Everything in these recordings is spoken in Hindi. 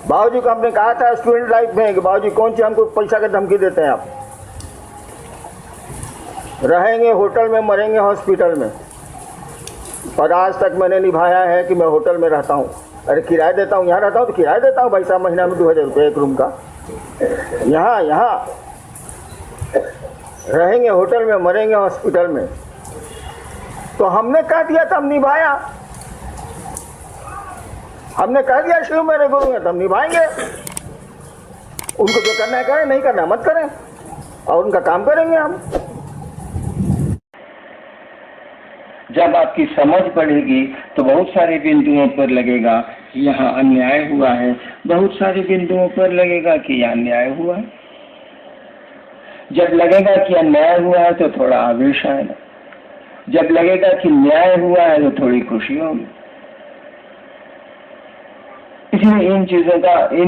बाबूजी को आपने कहा था स्टूडेंट लाइफ में कि बाबूजी कौन सी हमको पैसा की धमकी देते हैं आप, रहेंगे होटल में मरेंगे हॉस्पिटल में। पर आज तक मैंने निभाया है कि मैं होटल में रहता हूँ। अरे किराया देता हूँ, यहाँ रहता हूँ तो किराया देता हूँ भाई साहब, महीना में 2000 रुपये एक रूम का। यहाँ रहेंगे होटल में मरेंगे हॉस्पिटल में। तो हमने कह दिया तो हम निभाया, हमने कह दिया शिव मेरे गुरु हैं तो हम निभाएंगे। उनको जो करना है करें, नहीं करना मत करें, और उनका काम करेंगे हम। जब आपकी समझ बढ़ेगी तो बहुत सारे बिंदुओं पर लगेगा कि यहाँ अन्याय हुआ है, बहुत सारे बिंदुओं पर लगेगा कि यहाँ अन्याय हुआ है। जब लगेगा कि अन्याय हुआ है तो थोड़ा आवेश आएगा, जब लगेगा कि न्याय हुआ है तो थोड़ी खुशी होगी। इसलिए इन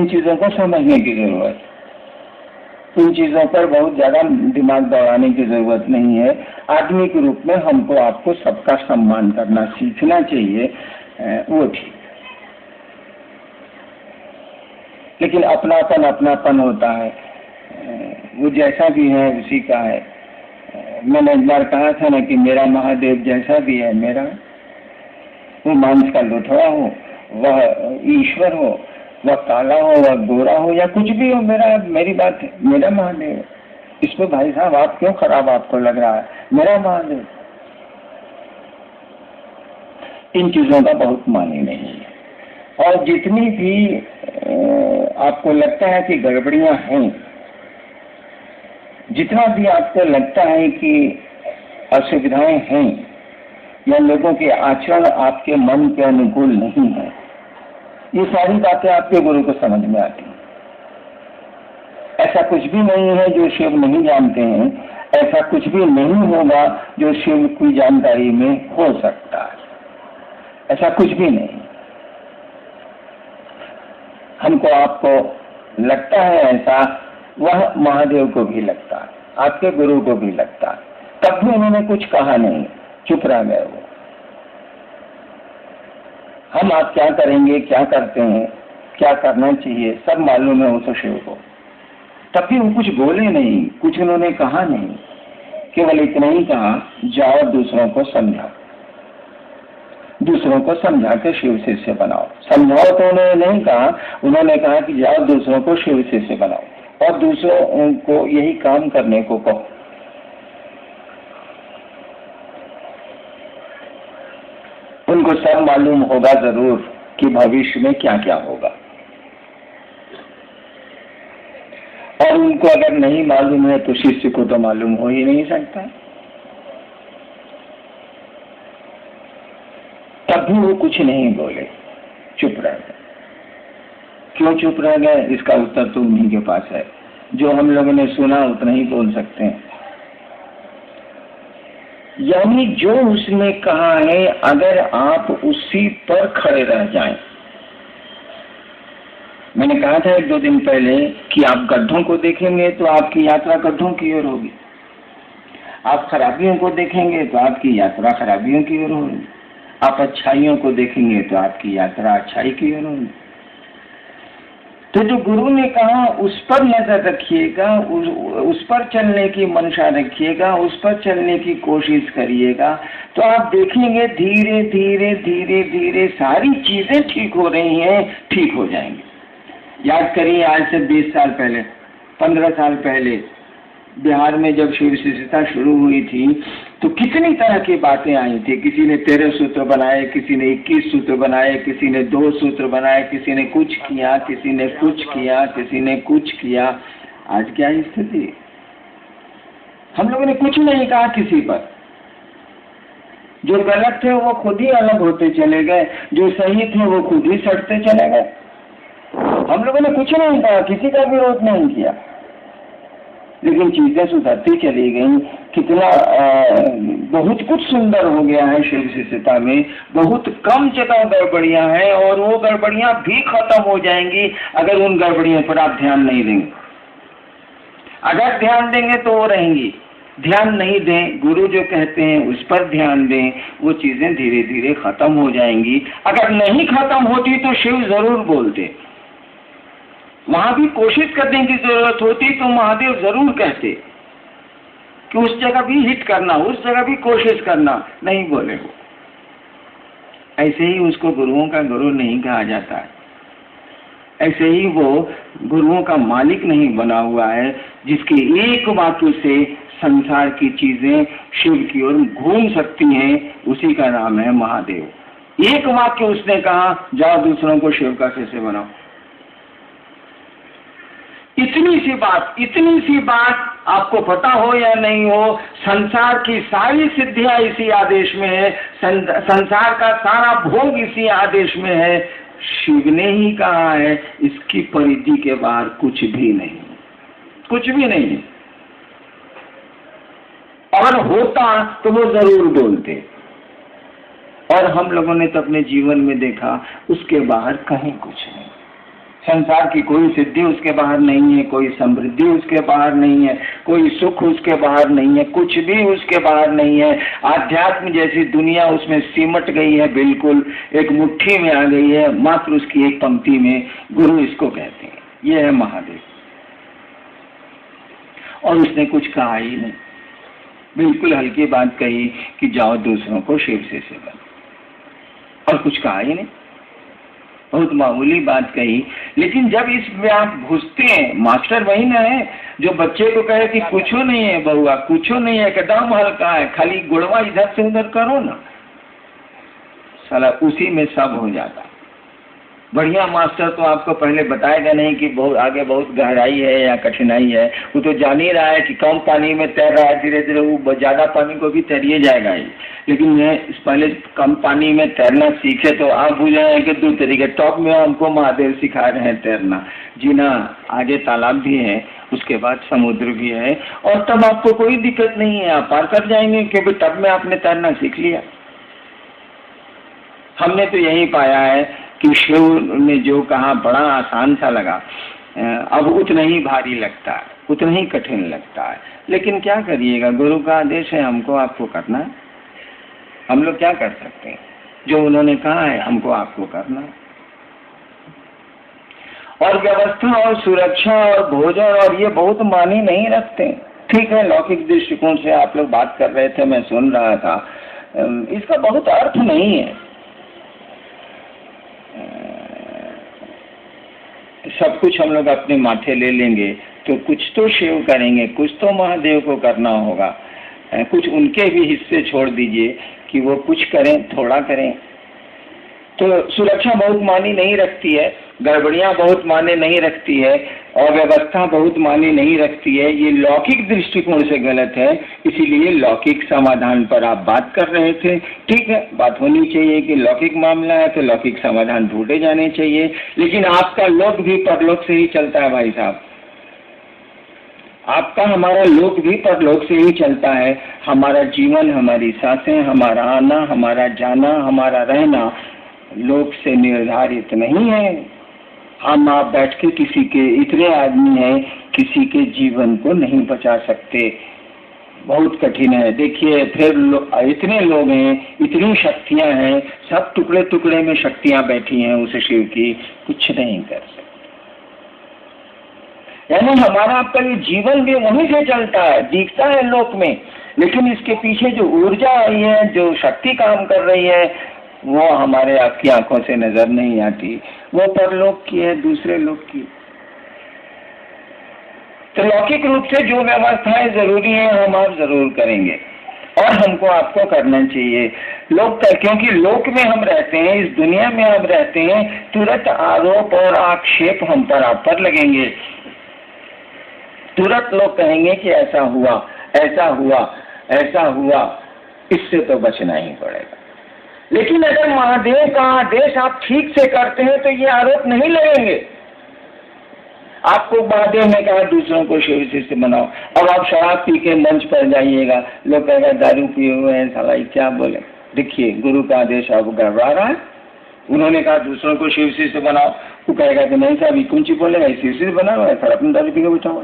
चीजों को समझने की जरूरत है। इन चीजों पर बहुत ज्यादा दिमाग दौड़ाने की जरूरत नहीं है। आदमी के रूप में हमको आपको सबका सम्मान करना सीखना चाहिए, वो ठीक। लेकिन अपनापन होता है, वो जैसा भी है उसी का है। मैंने एक बार कहा था ना कि मेरा महादेव जैसा भी है मेरा, वो मांस का लोथड़ा हो, वह ईश्वर हो, वह काला हो, वह गोरा हो, या कुछ भी हो, मेरी बात है, मेरा महादेव। इसमें भाई साहब आप क्यों खराब आपको लग रहा है? मेरा महादेव। इन चीजों का बहुत मानी नहीं है। और जितनी भी आपको लगता है कि गड़बड़ियां हैं, जितना भी आपको लगता है कि असुविधाएं हैं या लोगों के आचरण आपके मन के अनुकूल नहीं है, ये सारी बातें आपके गुरु को समझ में आती हैं। ऐसा कुछ भी नहीं है जो शिव नहीं जानते हैं, ऐसा कुछ भी नहीं होगा जो शिव की जानकारी में हो सकता है, ऐसा कुछ भी नहीं। हमको आपको लगता है ऐसा, वह महादेव को भी लगता है, आपके गुरु को भी लगता है। तब भी उन्होंने कुछ कहा नहीं, चुप रह गए वो। हम आप क्या करेंगे, क्या करते हैं, क्या करना चाहिए, सब मालूम है उस शिव को। तब भी वो कुछ बोले नहीं, कुछ उन्होंने कहा नहीं, केवल इतना ही कहा, जाओ दूसरों को समझाओ, दूसरों को समझा के शिव शिष्य बनाओ। समझाओ तो उन्होंने नहीं कहा, उन्होंने कहा कि जाओ दूसरों को शिव शिष्य बनाओ और दूसरों को यही काम करने को कहो। उनको सब मालूम होगा जरूर कि भविष्य में क्या क्या होगा, और उनको अगर नहीं मालूम है तो शिष्य को तो मालूम हो ही नहीं सकता। तब भी वो कुछ नहीं बोले, चुप रह गए। क्यों चुप रह गए, इसका उत्तर तो उन्हीं के पास है। जो हम लोगों ने सुना उतना ही बोल सकते हैं। यानी जो उसने कहा है, अगर आप उसी पर खड़े रह जाएं। मैंने कहा था 1-2 दिन पहले कि आप गड्ढों को देखेंगे तो आपकी यात्रा गड्ढों की ओर होगी, आप खराबियों को देखेंगे तो आपकी यात्रा खराबियों की ओर होगी, आप अच्छाइयों को देखेंगे तो आपकी यात्रा अच्छाई की ओर होगी। तो जो गुरु ने कहा उस पर नजर रखिएगा, उस पर चलने की मंशा रखिएगा, उस पर चलने की कोशिश करिएगा, तो आप देखेंगे धीरे धीरे धीरे धीरे सारी चीजें ठीक हो रही हैं, ठीक हो जाएंगी। याद करिए, आज से 20 साल पहले, 15 साल पहले बिहार में जब शिव शिष्यता शुरू हुई थी तो कितनी तरह की बातें आई थी। किसी ने 13 सूत्र बनाए, किसी ने 21 सूत्र बनाए, किसी ने 2 सूत्र बनाए, किसी ने कुछ किया, किसी ने कुछ किया, किसी ने कुछ किया। आज क्या स्थिति? हम लोगों ने कुछ नहीं कहा किसी पर। जो गलत थे वो खुद ही अलग होते चले गए, जो सही थे वो खुद ही सटते चले गए। हम लोगों ने कुछ नहीं कहा, किसी का विरोध नहीं किया, लेकिन चीजें सुधरती चली गई। कितना बहुत कुछ सुंदर हो गया है शिव शिष्यता में। बहुत कम जगह गड़बड़ियां हैं और वो गड़बड़ियां भी खत्म हो जाएंगी अगर उन गड़बड़ियों पर आप ध्यान नहीं देंगे। अगर ध्यान देंगे तो वो रहेंगी, ध्यान नहीं दें, गुरु जो कहते हैं उस पर ध्यान दें, वो चीजें धीरे धीरे खत्म हो जाएंगी। अगर नहीं खत्म होती तो शिव जरूर बोलते, वहां भी कोशिश करने की जरूरत होती तो महादेव जरूर कहते कि उस जगह भी हिट करना, उस जगह भी कोशिश करना, नहीं बोले वो। ऐसे ही उसको गुरुओं का गुरु नहीं कहा जाता है, ऐसे ही वो गुरुओं का मालिक नहीं बना हुआ है, जिसके एक वाक्य से संसार की चीजें शिव की ओर घूम सकती हैं, उसी का नाम है महादेव। एक वाक्य उसने कहा, जाओ दूसरों को शिव का शिष्य बनाओ। इतनी सी बात आपको पता हो या नहीं हो, संसार की सारी सिद्धियां इसी आदेश में है, संसार का सारा भोग इसी आदेश में है। शिव ने ही कहा है, इसकी परिधि के बाहर कुछ भी नहीं, कुछ भी नहीं। और होता तो वो जरूर बोलते, और हम लोगों ने तो अपने जीवन में देखा, उसके बाहर कहीं कुछ नहीं। संसार की कोई सिद्धि उसके बाहर नहीं है, कोई समृद्धि उसके बाहर नहीं है, कोई सुख उसके बाहर नहीं है, कुछ भी उसके बाहर नहीं है। आध्यात्म जैसी दुनिया उसमें सिमट गई है, बिल्कुल एक मुट्ठी में आ गई है, मात्र उसकी एक पंक्ति में गुरु इसको कहते हैं। ये है महादेव। और उसने कुछ कहा ही नहीं, बिल्कुल हल्की बात कही कि जाओ दूसरों को शिव से सेवा, और कुछ कहा ही नहीं, बहुत मामूली बात कही। लेकिन जब इसमें आप घुसते हैं, मास्टर वही ना है जो बच्चे को कहे कि कुछ नहीं है बहुआ, कुछ नहीं है, एकदम हल्का है, खाली गुड़वा इधर से उधर करो ना, साला उसी में सब हो जाता। बढ़िया मास्टर तो आपको पहले बताएगा नहीं कि बहुत आगे बहुत गहराई है या कठिनाई है, वो तो जान ही रहा है कि कम पानी में तैर रहा है, धीरे धीरे वो ज्यादा पानी को भी तैरिए जाएगा ही। लेकिन मैं इस पहले कम पानी में तैरना सीखे तो आप बुझे हैं कि 2 तरीके, टॉप में हमको महादेव सिखा रहे हैं तैरना, जीना, आगे तालाब भी है, उसके बाद समुद्र भी है, और तब आपको कोई दिक्कत नहीं है, आप पार कर जाएंगे, क्योंकि तब में आपने तैरना सीख लिया। हमने तो यही पाया है कि शिव ने जो कहा बड़ा आसान सा लगा, अब उतना ही भारी लगता है, उतना ही कठिन लगता है। लेकिन क्या करिएगा, गुरु का आदेश है, हमको आपको करना है। हम लोग क्या कर सकते हैं, जो उन्होंने कहा है हमको आपको करना है। और व्यवस्था और सुरक्षा और भोजन और ये बहुत मानी नहीं रखते। ठीक है, लौकिक दृष्टिकोण से आप लोग बात कर रहे थे, मैं सुन रहा था, इसका बहुत अर्थ नहीं है। सब कुछ हम लोग अपने माथे ले लेंगे तो कुछ तो शिव करेंगे, कुछ तो महादेव को करना होगा, कुछ उनके भी हिस्से छोड़ दीजिए कि वो कुछ करें, थोड़ा करें। तो सुरक्षा बहुत मानी नहीं रखती है, गड़बड़ियां बहुत माने नहीं रखती है, और व्यवस्था बहुत माने नहीं रखती है। ये लौकिक दृष्टिकोण से गलत है, इसीलिए लौकिक समाधान पर आप बात कर रहे थे। ठीक है, बात होनी चाहिए कि लौकिक मामला है तो लौकिक समाधान ढूंढे जाने चाहिए, लेकिन आपका लोक भी परलोक से ही चलता है भाई साहब। आपका हमारा लोक भी परलोक से ही चलता है। हमारा जीवन, हमारी सांसें, हमारा आना, हमारा जाना, हमारा रहना लोक से निर्धारित नहीं है। हम आप बैठ के किसी के, इतने आदमी हैं, किसी के जीवन को नहीं बचा सकते, बहुत कठिन है। देखिए फिर इतने लोग हैं, इतनी शक्तियां हैं, सब टुकड़े टुकड़े में शक्तियां बैठी हैं उस शिव की, कुछ नहीं कर सकते। यानी हमारा आपका ये जीवन भी वहीं से चलता है, दिखता है लोक में, लेकिन इसके पीछे जो ऊर्जा आई है, जो शक्ति काम कर रही है, वो हमारे आपकी आंखों से नजर नहीं आती, वो परलोक की है, दूसरे लोक की। तो लौकिक रूप से जो व्यवस्थाएं जरूरी है हम आप जरूर करेंगे, और हमको आपको करना चाहिए। लोक, क्योंकि लोक में हम रहते हैं, इस दुनिया में हम रहते हैं, तुरंत आरोप और आक्षेप हम पर आप पर लगेंगे। तुरंत लोग कहेंगे कि ऐसा हुआ, ऐसा हुआ, ऐसा हुआ, इससे तो बचना ही पड़ेगा। लेकिन अगर महादेव का आदेश आप ठीक से करते हैं तो ये आरोप नहीं लगेंगे। आपको महादेव ने कहा दूसरों को शिव शिष्य बनाओ, अब आप शराब पी के मंच पर जाइएगा, लोग कहेगा दारू पिए हुए हैं, साला क्या बोले। देखिए गुरु का आदेश आपको गड़बड़ा रहा है। उन्होंने कहा दूसरों को शिव शिष्य बनाओ, वो कहेगा कि नहीं साहब कौन सी बोलेगा, शिव शिष्य बनाओ, ऐसा अपने दारू पी के बैठा हुआ।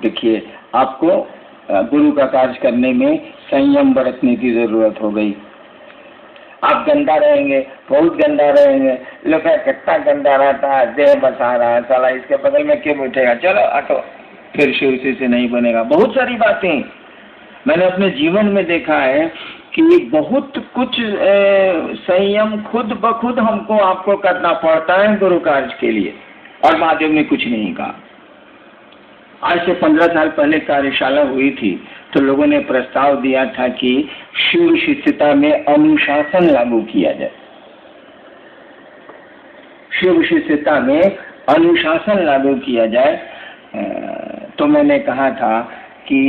देखिए आपको गुरु का कार्य करने में संयम बरतने की जरूरत हो गई। आप गंदा रहेंगे, बहुत गंदा रहेंगे, लोग कितना गंदा रहता है, देह बसा रहा है, साला इसके बगल में क्यों बैठेगा, चलो हटो, फिर शिव से नहीं बनेगा। बहुत सारी बातें मैंने अपने जीवन में देखा है कि बहुत कुछ संयम खुद ब खुद हमको आपको करना पड़ता है गुरु कार्य के लिए, और महादेव ने कुछ नहीं कहा। आज से 15 साल पहले कार्यशाला हुई थी तो लोगों ने प्रस्ताव दिया था कि शिव शिष्यता में अनुशासन लागू किया जाए। शिव शिष्यता में अनुशासन लागू किया जाए। तो मैंने कहा था कि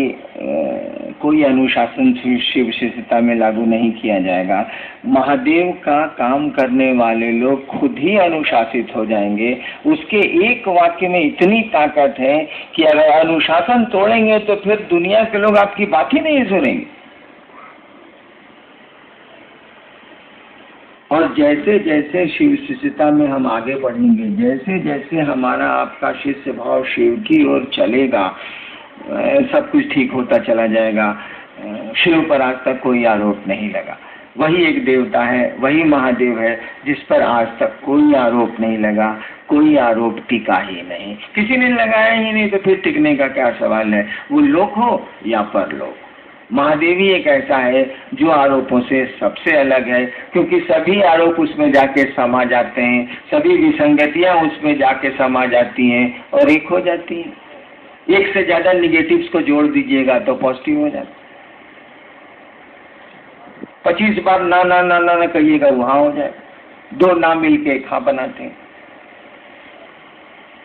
कोई अनुशासन शिव शिष्यता में लागू नहीं किया जाएगा। महादेव का काम करने वाले लोग खुद ही अनुशासित हो जाएंगे। उसके एक वाक्य में इतनी ताकत है कि अगर अनुशासन तोड़ेंगे तो फिर दुनिया के लोग आपकी बात ही नहीं सुनेंगे। और जैसे जैसे शिव शिष्यता में हम आगे बढ़ेंगे, जैसे जैसे हमारा आपका शिष्य भाव शिव की ओर चलेगा, सब कुछ ठीक होता चला जाएगा। शिव पर आज तक कोई आरोप नहीं लगा। वही एक देवता है, वही महादेव है जिस पर आज तक कोई आरोप नहीं लगा, कोई आरोप टिका ही नहीं। किसी ने लगाया ही नहीं तो फिर टिकने का क्या सवाल है, वो लोक हो या परलोक। महादेव ही एक ऐसा है जो आरोपों से सबसे अलग है, क्योंकि सभी आरोप उसमें जाके समा जाते हैं, सभी विसंगतियां उसमें जाके समा जाती हैं और एक हो जाती हैं। एक से ज्यादा निगेटिव्स को जोड़ दीजिएगा तो पॉजिटिव हो जाता। 25 बार ना ना ना ना ना कहिएगा, वहां हो जाए। 2 ना मिलके एक हाँ बनाते हैं।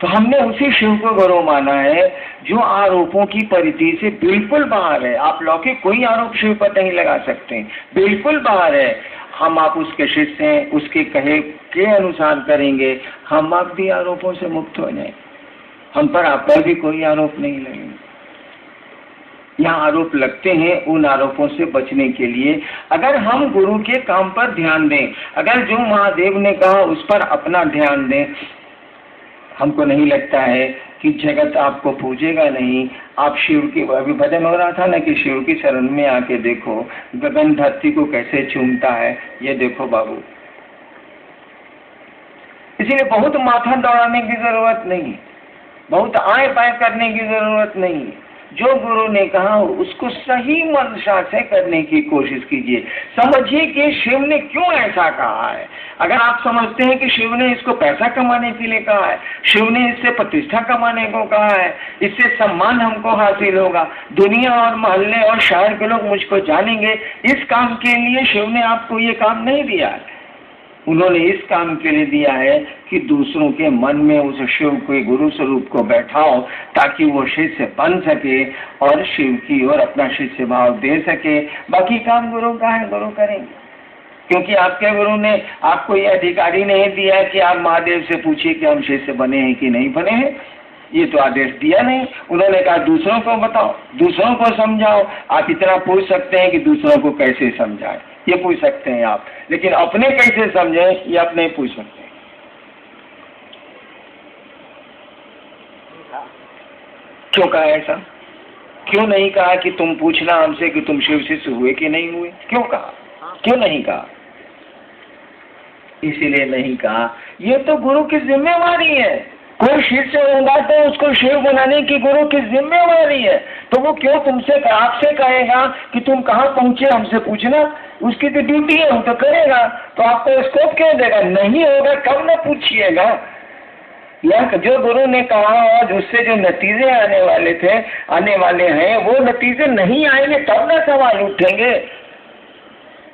तो हमने उसी शिव को गुरु माना है जो आरोपों की परिधि से बिल्कुल बाहर है। आप लौकिक कोई आरोप शिव पर नहीं लगा सकते, बिल्कुल बाहर है। हम आप उसके शिष्य हैं, उसके कहे के अनुसार करेंगे, हम आप भी आरोपों से मुक्त हो जाए। हम पर आप पर भी कोई आरोप नहीं लगेगा। यहाँ आरोप लगते हैं उन आरोपों से बचने के लिए। अगर हम गुरु के काम पर ध्यान दें, अगर जो महादेव ने कहा उस पर अपना ध्यान दें, हमको नहीं लगता है कि जगत आपको पूजेगा नहीं। आप शिव की, अभी भजन हो रहा था ना कि शिव की शरण में आके देखो गगन धरती को कैसे चूमता है, ये देखो बाबू। इसीलिए बहुत माथा दौड़ाने की जरूरत नहीं, बहुत आए पाए करने की जरूरत नहीं। जो गुरु ने कहा उसको सही मंशा से करने की कोशिश कीजिए। समझिए कि शिव ने क्यों ऐसा कहा है। अगर आप समझते हैं कि शिव ने इसको पैसा कमाने के लिए कहा है, शिव ने इससे प्रतिष्ठा कमाने को कहा है, इससे सम्मान हमको हासिल होगा, दुनिया और मोहल्ले और शहर के लोग मुझको जानेंगे, इस काम के लिए शिव ने आपको ये काम नहीं दिया है। उन्होंने इस काम के लिए दिया है कि दूसरों के मन में उस शिव के गुरु स्वरूप को बैठाओ, ताकि वो शिष्य बन सके और शिव की ओर अपना शिष्य भाव दे सके। बाकी काम गुरु का है, गुरु करेंगे। क्योंकि आपके गुरु ने आपको ये अधिकारी नहीं दिया है कि आप महादेव से पूछिए कि हम शिष्य बने हैं कि नहीं बने हैं। ये तो आदेश दिया नहीं। उन्होंने कहा दूसरों को बताओ, दूसरों को समझाओ। आप इतना पूछ सकते हैं कि दूसरों को कैसे समझाएं, ये पूछ सकते हैं आप, लेकिन अपने कैसे समझें ये आप नहीं पूछ सकते। क्यों कहा ऐसा? क्यों नहीं कहा कि तुम पूछना हमसे कि तुम शिव शिष्य हुए कि नहीं हुए? क्यों कहा? क्यों नहीं कहा? इसीलिए नहीं कहा, ये तो गुरु की जिम्मेवारी है। कोई शिष्य होगा तो उसको शिव बनाने की गुरु की जिम्मेवारी है। तो वो क्यों तुमसे आपसे कहेगा कि तुम कहाँ पहुंचे हमसे पूछना? उसकी तो ड्यूटी है, वो तो करेगा। तो आपको स्कोप क्यों देगा? नहीं होगा कब न पूछिएगा। यह जो गुरु ने कहा और उससे जो नतीजे आने वाले थे, आने वाले हैं, वो नतीजे नहीं आएंगे तब ना सवाल उठेंगे।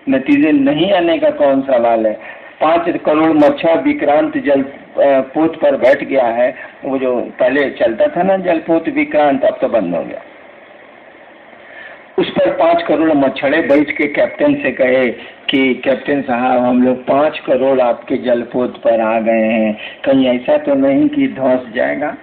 नतीजे नहीं आने का कौन सवाल है? 5 करोड़ मच्छर विक्रांत जलपोत पर बैठ गया है। वो जो पहले चलता था ना जलपोत विक्रांत, अब तो बंद हो गया। उस पर 5 करोड़ मच्छरे बैठ के कैप्टन से कहे कि कैप्टन साहब हम लोग 5 करोड़ आपके जलपोत पर आ गए हैं, कहीं ऐसा तो नहीं कि धंस जाएगा?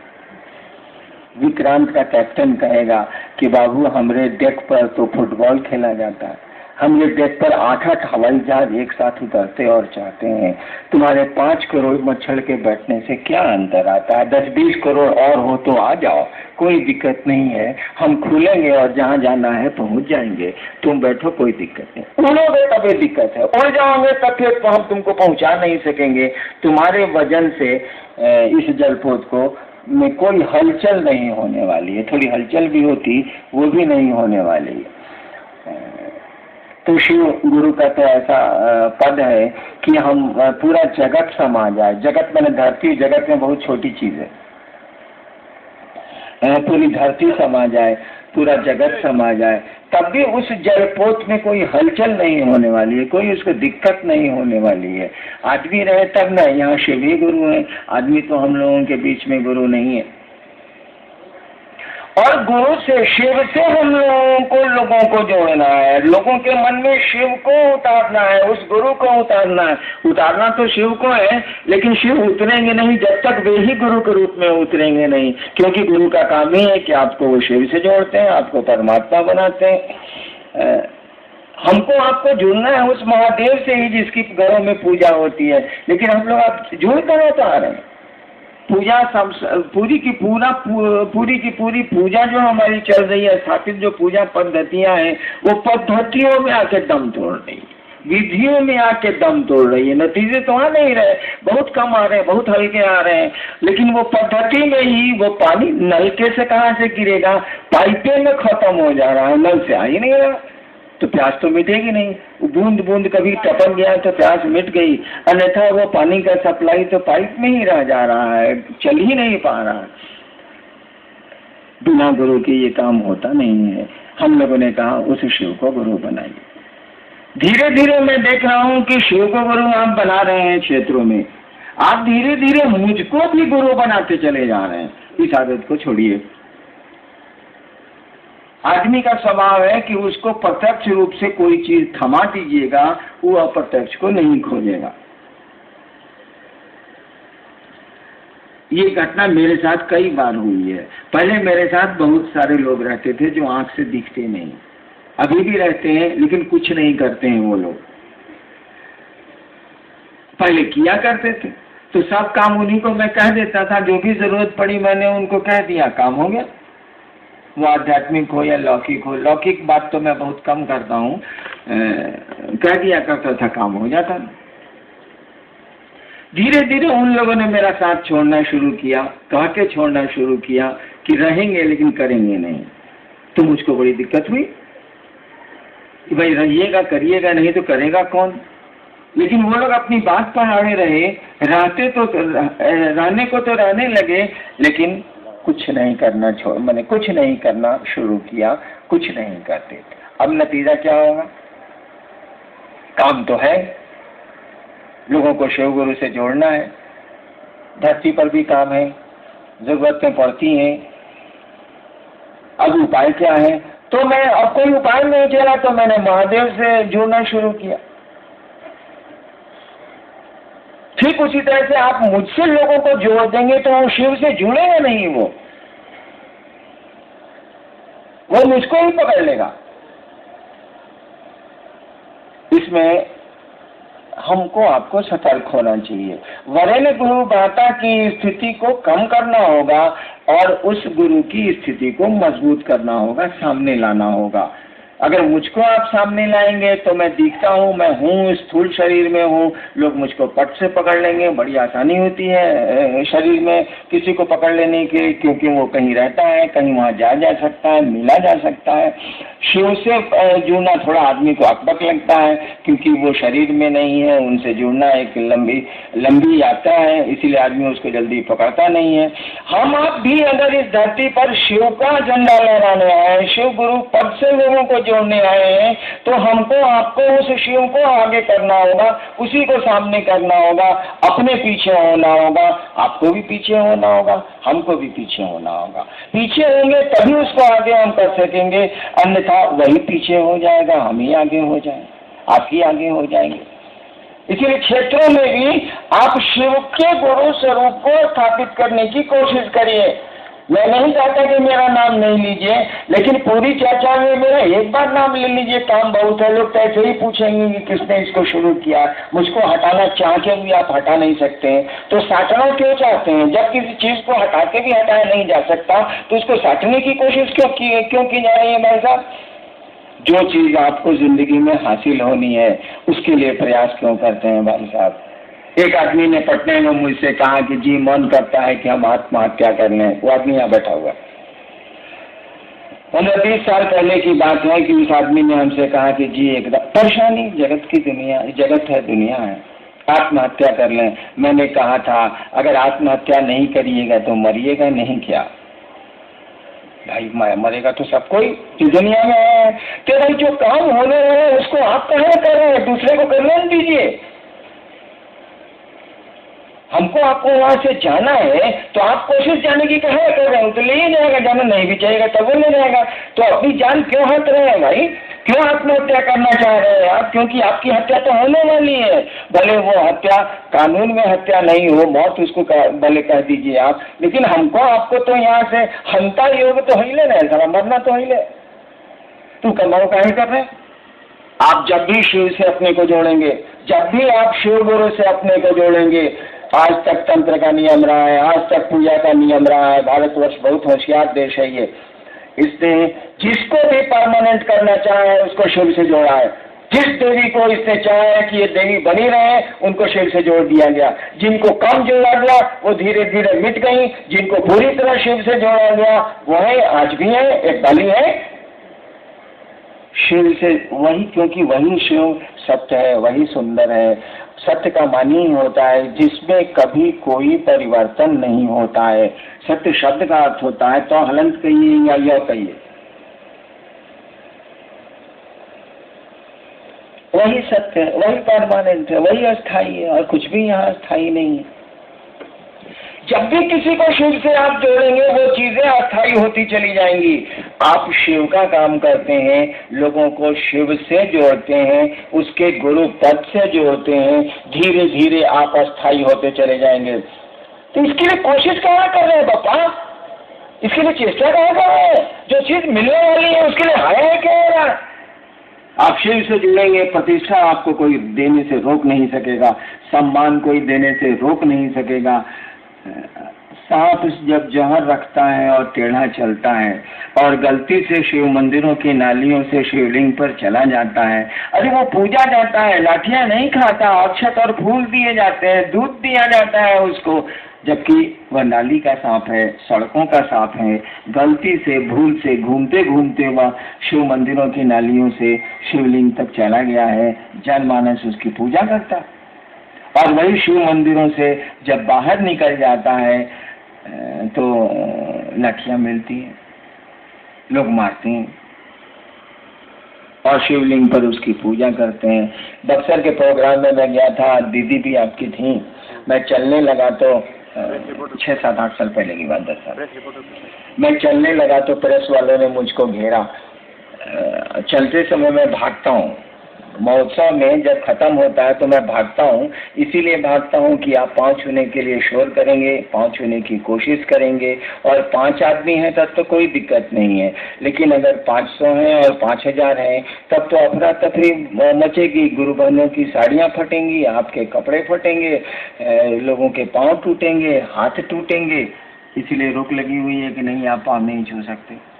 विक्रांत का कैप्टन कहेगा कि बाबू हमरे डेक पर तो फुटबॉल खेला जाता है, हम ये देख कर 8-8 हवाई जहाज एक साथ उतरते और चाहते हैं। तुम्हारे 5 करोड़ मच्छर के बैठने से क्या अंतर आता है? 10-20 करोड़ और हो तो आ जाओ, कोई दिक्कत नहीं है। हम खुलेंगे और जहाँ जाना है पहुँच जाएंगे। तुम बैठो, कोई दिक्कत नहीं। उड़ोगे तभी दिक्कत है, उड़ जाओगे तब फिर हम तुमको पहुँचा नहीं सकेंगे। तुम्हारे वजन से इस जलपोत को में कोई हलचल नहीं होने वाली है। थोड़ी हलचल भी होती, वो भी नहीं होने वाली है। तो शिव गुरु का तो ऐसा पद है कि हम पूरा जगत समा जाए। जगत मैंने धरती, जगत में बहुत छोटी चीज है। पूरी धरती समा जाए, पूरा जगत समा जाए, तब भी उस जलपोत में कोई हलचल नहीं होने वाली है, कोई उसको दिक्कत नहीं होने वाली है। आदमी रहे तब ना, यहाँ शिव ही गुरु है, आदमी तो हम लोगों के बीच में गुरु नहीं है। और गुरु से, शिव से हम लोगों को जोड़ना है। लोगों के मन में शिव को उतारना है, उस गुरु को उतारना है। उतारना तो शिव को है, लेकिन शिव उतरेंगे नहीं जब तक वे ही गुरु के रूप में उतरेंगे नहीं। क्योंकि गुरु का काम ही है कि आपको वो शिव से जोड़ते हैं, आपको परमात्मा बनाते हैं। हमको आपको जुड़ना है उस महादेव से ही जिसकी घरों में पूजा होती है। लेकिन हम लोग आप जुड़ते रहते आ रहे हैं। पूजा पूरी की पूरी पूजा जो हमारी चल रही है, स्थापित जो पूजा पद्धतियां हैं, वो पद्धतियों में आके दम तोड़ रही है, विधियों में आके दम तोड़ रही है। नतीजे तो आ नहीं रहे, बहुत कम आ रहे हैं, बहुत हल्के आ रहे हैं। लेकिन वो पद्धति में ही वो पानी नलके से कहाँ से गिरेगा, पाइपे में खत्म हो जा रहा है, नल से आ ही नहीं रहा, तो प्यास तो मिटेगी नहीं। बूंद बूंद कभी टपक गया तो प्यास मिट गई, अन्यथा वो पानी का सप्लाई तो पाइप में ही रह जा रहा है, चल ही नहीं पा रहा है। बिना गुरु के ये काम होता नहीं है। हम लोगों ने कहा उस शिव को गुरु बनाइए। धीरे धीरे मैं देख रहा हूँ कि शिव को गुरु आप बना रहे हैं क्षेत्रों में। आप धीरे धीरे मुझको भी गुरु बनाते चले जा रहे हैं। इस आदत को छोड़िए। आदमी का स्वभाव है कि उसको प्रत्यक्ष रूप से कोई चीज थमा दीजिएगा, वो अप्रत्यक्ष को नहीं खोजेगा। ये घटना मेरे साथ कई बार हुई है। पहले मेरे साथ बहुत सारे लोग रहते थे जो आंख से दिखते नहीं, अभी भी रहते हैं, लेकिन कुछ नहीं करते हैं वो लोग। पहले किया करते थे तो सब काम उन्हीं को मैं कह देता था, जो भी जरूरत पड़ी मैंने उनको कह दिया, काम हो गया। वो आध्यात्मिक हो या लौकिक हो, लौकिक बात तो मैं बहुत कम करता हूँ, कह दिया करता था, काम हो जाता। धीरे धीरे उन लोगों ने मेरा साथ छोड़ना शुरू किया, कह के छोड़ना शुरू किया कि रहेंगे लेकिन करेंगे नहीं। तो मुझको बड़ी दिक्कत हुई कि भाई रहिएगा करिएगा, नहीं तो करेगा कौन। लेकिन वो लोग अपनी बात पर अड़े रहे, रहते तो रहने को तो रहने लगे, लेकिन कुछ नहीं करना मैंने कुछ नहीं करना शुरू किया, कुछ नहीं करते। अब नतीजा क्या होगा? काम तो है, लोगों को शिव गुरु से जोड़ना है, धरती पर भी काम है, जरूरतें पड़ती हैं। अब उपाय क्या है? तो मैं अब कोई उपाय नहीं चला तो मैंने महादेव से जुड़ना शुरू किया। ठीक उसी तरह से आप मुझसे लोगों को जोड़ देंगे तो वो शिव से जुड़ेगा नहीं, वो मुझको ही पकड़ लेगा। इसमें हमको आपको सतर्क होना चाहिए। वरेण्य गुरु बाता की स्थिति को कम करना होगा और उस गुरु की स्थिति को मजबूत करना होगा, सामने लाना होगा। अगर मुझको आप सामने लाएंगे तो मैं दिखता हूँ, मैं हूँ, स्थूल शरीर में हूँ, लोग मुझको पट से पकड़ लेंगे। बड़ी आसानी होती है शरीर में किसी को पकड़ लेने की, क्योंकि वो कहीं रहता है, कहीं वहाँ जा सकता है, मिला जा सकता है। शिव से जुड़ना थोड़ा आदमी को अकबक लगता है, क्योंकि वो शरीर में नहीं है, उनसे जुड़ना एक लंबी यात्रा है, इसीलिए आदमी उसको जल्दी पकड़ता नहीं है। हम आप भी अगर इस धरती पर शिव का झंडा लहराने आए, शिव गुरु पद से लोगों को जोड़ने आए हैं, तो हमको आपको उस शिव को आगे करना होगा, उसी को सामने करना होगा, अपने पीछे होना होगा, आपको भी पीछे होना होगा, हमको भी पीछे होना होगा। पीछे होंगे तभी उसको आगे हम कर सकेंगे, अन्यथा वही पीछे हो जाएगा, हम ही आगे हो जाएंगे, आप ही आगे हो जाएंगे। इसलिए क्षेत्रों में भी आप शिव के गुरु स्वरूप को स्थापित करने की कोशिश करिए। मैं नहीं चाहता कि मेरा नाम नहीं लीजिए, लेकिन पूरी चर्चा में मेरा एक बार नाम ले लीजिए, काम बहुत है। लोग तो ऐसे ही पूछेंगे कि किसने इसको शुरू किया। मुझको हटाना चाह के भी आप हटा नहीं सकते हैं, तो साटना क्यों चाहते हैं? जब किसी चीज को हटा के भी हटाया नहीं जा सकता तो उसको साटने की कोशिश क्यों की जा रही है भाई साहब? जो चीज आपको जिंदगी में हासिल होनी है उसके लिए प्रयास क्यों करते हैं भाई साहब? एक आदमी ने पटने में मुझसे कहा कि जी मन करता है कि हम आत्महत्या कर लें। वो आदमी यहाँ बैठा हुआ, 15-20 साल पहले की बात है कि उस आदमी ने हमसे कहा कि जी एकदम परेशानी, जगत की दुनिया, जगत है, दुनिया है, आत्महत्या कर लें। मैंने कहा था अगर आत्महत्या नहीं करिएगा तो मरिएगा नहीं क्या? भाई मरेगा तो सब कोई इस दुनिया में है कि भाई जो काम होने रहे उसको आप कहाँ कर रहे हैं, दूसरे को करने दीजिए। हमको आपको वहां से जाना है तो आप कोशिश जाने की कहाँ कर रहे हो? तो ले ही जाएगा, जाना नहीं भी चाहिएगा तब वो ले जाएगा। तो अपनी जान क्यों हट रहे हैं भाई? क्यों आत्महत्या करना चाह रहे हैं आप? क्योंकि आपकी हत्या तो होने वाली है। भले वो हत्या कानून में हत्या नहीं हो, मौत उसको भले कह दीजिए आप, लेकिन हमको आपको तो यहाँ से हंता योग तो ही ले रहे हैं, मरना तो ही ले। तू कमाओ काहे कर रहे हैं? आप जब भी शिव से अपने को जोड़ेंगे, जब भी आप शिव गुरु से अपने को जोड़ेंगे, आज तक तंत्र का नियम रहा है, आज तक पूजा का नियम रहा है। भारतवर्ष बहुत होशियार देश है ये। इसने जिसको भी परमानेंट करना चाहे उसको शिव से जोड़ा है। जिस देवी को इसने चाहा है कि ये देवी बनी रहे उनको शिव से जोड़ दिया गया। जिनको कम जोड़ा गया वो धीरे धीरे मिट गई, जिनको पूरी तरह शिव से जोड़ा गया वो है, आज भी है, एक बलि है शिव से। वही, क्योंकि वही शिव सत्य है, वही सुंदर है। सत्य का मानी होता है जिसमें कभी कोई परिवर्तन नहीं होता है। सत्य शब्द का अर्थ होता है तो हलंत कहिए या यह कहिए, वही सत्य है, वही परमानेंट है, वही अस्थाई है, और कुछ भी यहाँ अस्थाई नहीं है। जब भी किसी को शिव से आप जोड़ेंगे वो चीजें अस्थाई होती चली जाएंगी। आप शिव का काम करते हैं, लोगों को शिव से जोड़ते हैं, उसके गुरु पद से जोड़ते हैं, धीरे धीरे आप अस्थाई होते चले जाएंगे। तो इसके लिए कोशिश कहाँ कर रहे हैं बापा? इसके लिए चेष्टा कहाँ कर रहे हैं? जो चीज मिलने वाली है उसके लिए हाय क्या हो रहा है? आप शिव से जुड़ेंगे, प्रतिष्ठा आपको कोई देने से रोक नहीं सकेगा, सम्मान कोई देने से रोक नहीं सकेगा। सांप जब जहर रखता है और टेढ़ा चलता है और गलती से शिव मंदिरों की नालियों से शिवलिंग पर चला जाता है, अरे वो पूजा जाता है, लाठियां नहीं खाता, अक्षत और फूल दिए जाते हैं, दूध दिया जाता है उसको, जबकि वह नाली का सांप है, सड़कों का सांप है। गलती से, भूल से, घूमते घूमते वह शिव मंदिरों की नालियों से शिवलिंग तक चला गया है, जनमानस उसकी पूजा करता है। और वही शिव मंदिरों से जब बाहर निकल जाता है तो लाठियां मिलती हैं, लोग मारते हैं और शिवलिंग पर उसकी पूजा करते हैं। बक्सर के प्रोग्राम में मैं गया था, दीदी भी आपकी थी, मैं चलने लगा तो 6-7-8 साल पहले की बात, 10 साल मैं चलने लगा तो प्रेस वालों ने मुझको घेरा। चलते समय मैं भागता हूँ, महोत्सव में जब खत्म होता है तो मैं भागता हूँ, इसीलिए भागता हूँ कि आप पाँव छूने के लिए शोर करेंगे, पाँव छूने की कोशिश करेंगे, और 5 आदमी हैं तब तो कोई दिक्कत नहीं है, लेकिन अगर 500 हैं और 5000 हैं तब तो अफरा तफरी मचेगी। गुरु बहनों की साड़ियाँ फटेंगी, आपके कपड़े फटेंगे, लोगों के पाँव टूटेंगे, हाथ टूटेंगे। इसीलिए रोक लगी हुई है कि नहीं, आप पाँव नहीं छू सकते।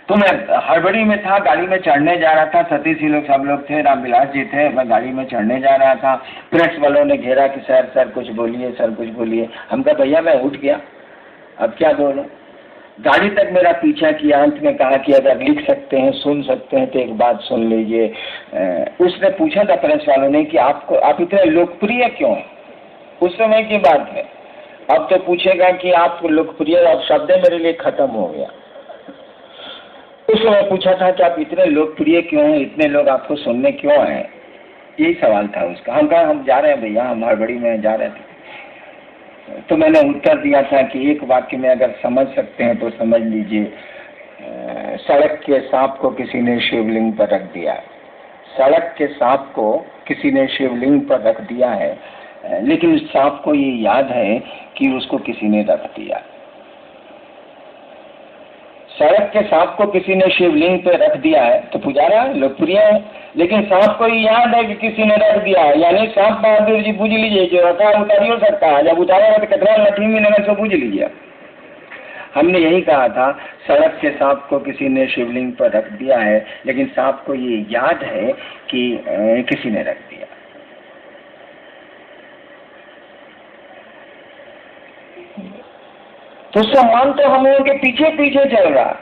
तो मैं हड़बड़ी में था, गाड़ी में चढ़ने जा रहा था, सतीश जी लोग सब लोग थे, रामविलास जी थे, मैं गाड़ी में चढ़ने जा रहा था। प्रेस वालों ने घेरा कि सर कुछ बोलिए, सर कुछ बोलिए। हम कहा भैया मैं उठ गया, अब क्या बोलूं। गाड़ी तक मेरा पीछा किया, अंत में कहा कि अगर लिख सकते हैं, सुन सकते हैं तो एक बात सुन लीजिए। उसने पूछा था प्रेस वालों ने कि आप इतने लोकप्रिय क्यों हैं? उस समय की बात है, अब तो पूछेगा कि आप लोकप्रिय, अब शब्द मेरे लिए खत्म हो गया। उस समय पूछा था कि आप इतने लोकप्रिय क्यों हैं, इतने लोग आपको सुनने क्यों हैं, यही सवाल था उसका। हम कहा हम जा रहे हैं भैया, हम हड़बड़ी में जा रहे थे। तो मैंने उत्तर दिया था कि एक वाक्य में अगर समझ सकते हैं तो समझ लीजिए, सड़क के सांप को किसी ने शिवलिंग पर रख दिया। सड़क के सांप को किसी ने शिवलिंग पर रख दिया है, लेकिन उस सांप को ये याद है कि उसको किसी ने रख दिया। सड़क के सांप को किसी ने शिवलिंग पे रख दिया है तो पुजारा है, लोकप्रिय है, लेकिन सांप को याद है कि किसी ने रख दिया है, यानी सांप बहादुर जी बुझ लीजिए, जो रखा उतारी हो सकता है, जब उतारेगा तो कितना लठी मिलेगा सो बुझ लीजिए। हमने यही कहा था, सड़क के सांप को किसी ने शिवलिंग पर रख दिया है, लेकिन सांप को ये याद है कि किसी ने रख दिया। तो सम्मान तो हम लोगों के पीछे पीछे चल रहा,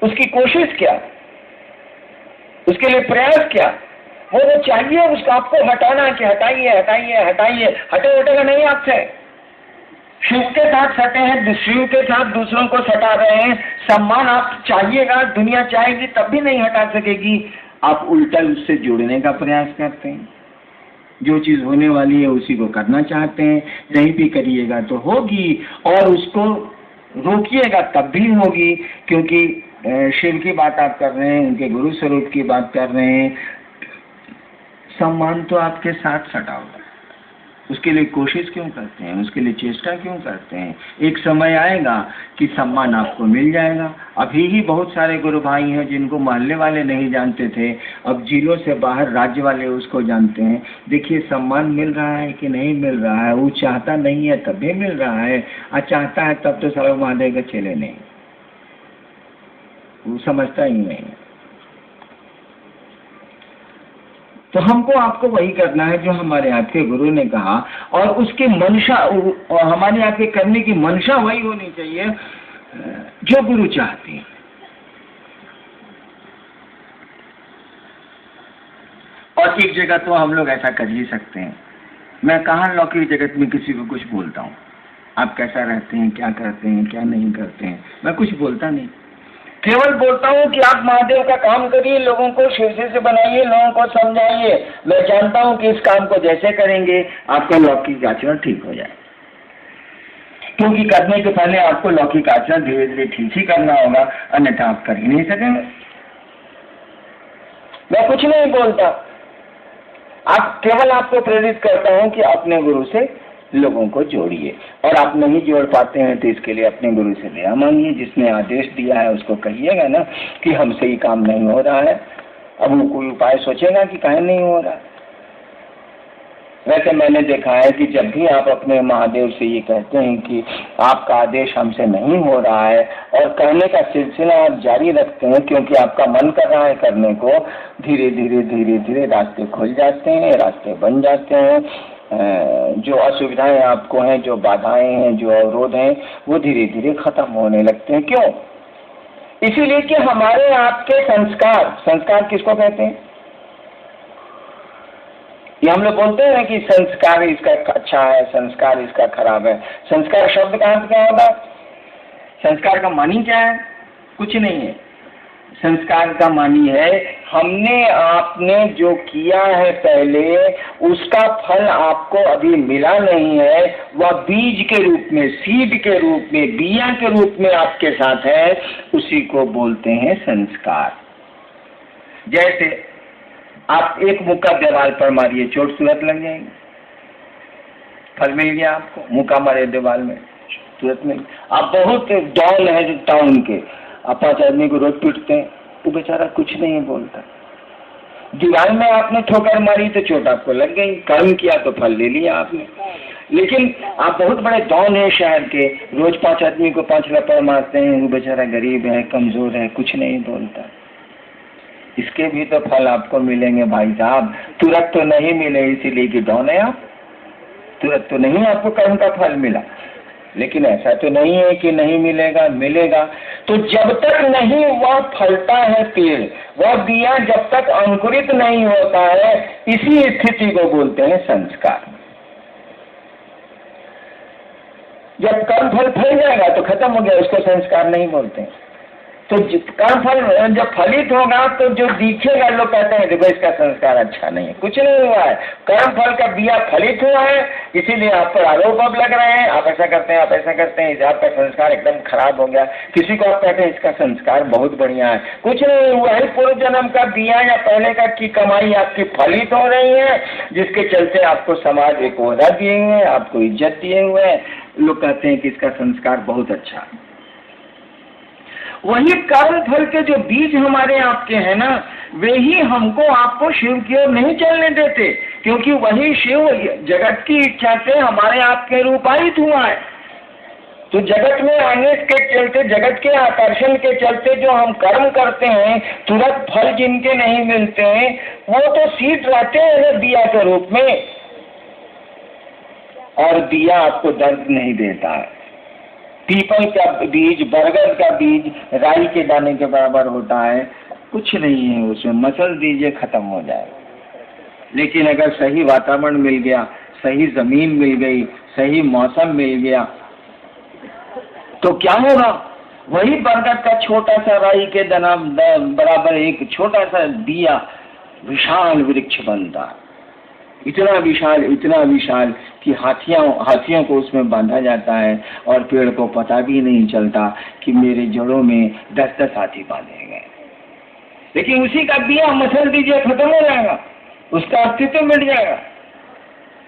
उसकी कोशिश क्या, उसके लिए प्रयास क्या, वो चाहिए उसको आपको हटाना कि हटाइए हटाइए हटाइए, हटेगा नहीं आपसे। शिव के साथ सटे हैं, शिव के साथ दूसरों को सटा रहे हैं, सम्मान आप चाहिएगा, दुनिया चाहेगी तब भी नहीं हटा सकेगी। आप उल्टा उससे जुड़ने का प्रयास करते हैं, जो चीज होने वाली है उसी को करना चाहते हैं, नहीं भी करिएगा तो होगी, और उसको रोकिएगा तब भी होगी, क्योंकि शिव की बात आप कर रहे हैं, उनके गुरु स्वरूप की बात कर रहे हैं। सम्मान तो आपके साथ सटा होगा, उसके लिए कोशिश क्यों करते हैं, उसके लिए चेष्टा क्यों करते हैं? एक समय आएगा कि सम्मान आपको मिल जाएगा। अभी ही बहुत सारे गुरु भाई हैं जिनको मोहल्ले वाले नहीं जानते थे, अब जिलों से बाहर राज्य वाले उसको जानते हैं। देखिए सम्मान मिल रहा है कि नहीं मिल रहा है, वो चाहता नहीं है तब भी मिल रहा है, और चाहता है तब तो सारा महादेव के चले नहीं, वो समझता ही नहीं। तो हमको आपको वही करना है जो हमारे आपके गुरु ने कहा, और उसकी मंशा, और हमारे आपके करने की मंशा वही होनी चाहिए जो गुरु चाहते हैं। और एक जगह तो हम लोग ऐसा कर ही सकते हैं, मैं कहाँ लौकिक जगत में किसी को कुछ बोलता हूँ, आप कैसा रहते हैं, क्या करते हैं, क्या नहीं करते हैं, मैं कुछ बोलता नहीं, केवल बोलता हूँ कि आप महादेव का काम करिए, लोगों को शिव से बनाइए, लोगों को समझाइए। मैं जानता हूँ कि इस काम को जैसे करेंगे आपका लौकिक आचरण ठीक हो जाए, क्योंकि करने के पहले आपको लौकिक आचरण धीरे धीरे ठीक ही करना होगा, अन्यथा आप कर ही नहीं सकेंगे। मैं कुछ नहीं बोलता, आप केवल आपको प्रेरित करता हूँ कि अपने गुरु से लोगों को जोड़िए, और आप नहीं जोड़ पाते हैं तो इसके लिए अपने गुरु से दया मांगिए, जिसने आदेश दिया है उसको कहिएगा ना कि हमसे ही काम नहीं हो रहा है। अब वो कोई उपाय सोचेगा कि काहे नहीं हो रहा। वैसे मैंने देखा है कि जब भी आप अपने महादेव से ये कहते हैं कि आपका आदेश हमसे नहीं हो रहा है, और कहने का सिलसिला आप जारी रखते हैं क्योंकि आपका मन कर रहा है करने को, धीरे धीरे धीरे धीरे रास्ते खुल जाते हैं, रास्ते बन जाते हैं। जो असुविधाएं आपको हैं, जो बाधाएं हैं, जो अवरोध हैं, वो धीरे धीरे खत्म होने लगते हैं। क्यों? इसीलिए कि हमारे आपके संस्कार किसको कहते हैं? ये हम लोग बोलते हैं कि संस्कार इसका अच्छा है, संस्कार इसका खराब है। संस्कार शब्द का अर्थ क्या होगा? संस्कार का मानी क्या है? कुछ नहीं है। संस्कार का मानी है हमने आपने जो किया है पहले, उसका फल आपको अभी मिला नहीं है, वह बीज के रूप में, सीड के रूप में, बिया के रूप में आपके साथ है, उसी को बोलते हैं संस्कार। जैसे आप एक मुक्का दीवार पर मारिए, चोट तुरंत लग जाएगी, फल मिल गया आपको। मुक्का मारे दीवार में, तुरंत मिल। आप बहुत डाउन है टाउन के, आप 5 आदमी को रोज पीटते हैं, वो बेचारा कुछ नहीं बोलता। दीवार में आपने ठोकर मारी तो चोट आपको लग गई, कर्म किया तो फल ले लिया आपने। लेकिन आप बहुत बड़े डाउन है शहर के, रोज 5 आदमी को 5 लपड़ मारते हैं, वो बेचारा गरीब है, कमजोर है, कुछ नहीं बोलता। इसके भी तो फल आपको मिलेंगे भाई साहब, तुरंत तो नहीं मिले इसीलिए कि डाउन है आप, तुरंत तो नहीं आपको कर्म का फल मिला। लेकिन ऐसा तो नहीं है कि नहीं मिलेगा, मिलेगा। तो जब तक नहीं वह फलता है पेड़, वह बिया जब तक अंकुरित नहीं होता है, इसी स्थिति को बोलते हैं संस्कार। जब कर्म फल फल जाएगा तो खत्म हो गया, उसको संस्कार नहीं बोलते हैं। तो कर्म फल जब फलित होगा तो जो दिखेगा, लोग कहते हैं देखो इसका संस्कार अच्छा नहीं है। कुछ नहीं हुआ है, कर्म फल का बिया फलित हुआ है, इसीलिए आप पर आरोप अब लग रहे हैं, आप ऐसा करते हैं, आप ऐसा करते हैं, आपका संस्कार एकदम खराब हो गया। किसी को आप कहते हैं इसका संस्कार बहुत बढ़िया है, कुछ नहीं हुआ है, पूर्व जन्म का बिया या पहले का की कमाई आपकी फलित हो रही है, जिसके चलते आपको समाज एक ओहदा दिए हुए हैं, आपको इज्जत दिए हुए हैं। लोग कहते हैं कि इसका संस्कार बहुत अच्छा है। वही कर्म फल के जो बीज हमारे आपके हैं ना, वे ही हमको आपको शिव की ओर नहीं चलने देते, क्योंकि वही शिव जगत की इच्छा से हमारे आपके रूपायित हुआ है। तो जगत में आने के चलते, जगत के आकर्षण के चलते जो हम कर्म करते हैं, तुरंत फल जिनके नहीं मिलते हैं, वो तो सीड रहते हैं दिया के रूप में, और दिया आपको दर्द नहीं देता है। पीपल का बीज, बरगद का बीज राई के दाने के बराबर होता है, कुछ नहीं है उसमें, मसल दीजिए खत्म हो जाएगा। लेकिन अगर सही वातावरण मिल गया, सही जमीन मिल गई, सही मौसम मिल गया, तो क्या होगा? वही बरगद का छोटा सा राई के दाना बराबर एक छोटा सा दिया विशाल वृक्ष बनता है, इतना विशाल कि हाथियों को उसमें बांधा जाता है, और पेड़ को पता भी नहीं चलता कि मेरे जड़ों में 10-10 हाथी बांधे गए। लेकिन उसी का दिया मसल दीजिए खत्म हो जाएगा, उसका अस्तित्व मिट जाएगा।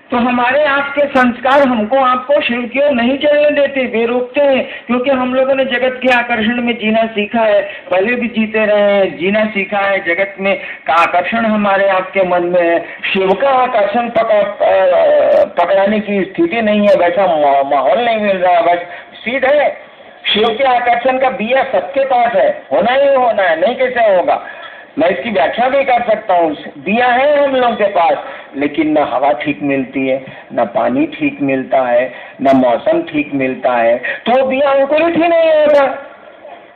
तो हमारे आपके संस्कार हमको आपको शिव की ओर नहीं चलने देते, वे रोकते हैं, क्योंकि हम लोगों ने जगत के आकर्षण में जीना सीखा है, पहले भी जीते रहे हैं, जीना सीखा है। जगत में का आकर्षण हमारे आपके मन में है, शिव का आकर्षण पकड़ाने की स्थिति नहीं है, वैसा माहौल नहीं मिल रहा, बस सीध है। शिव के आकर्षण का बिया सबके पास है, होना ही होना है, नहीं कैसे होगा? मैं इसकी व्याख्या भी कर सकता हूँ। दिया है हम लोगों के पास, लेकिन न हवा ठीक मिलती है, न पानी ठीक मिलता है, न मौसम ठीक मिलता है, तो दिया अंकुरित ही नहीं होता,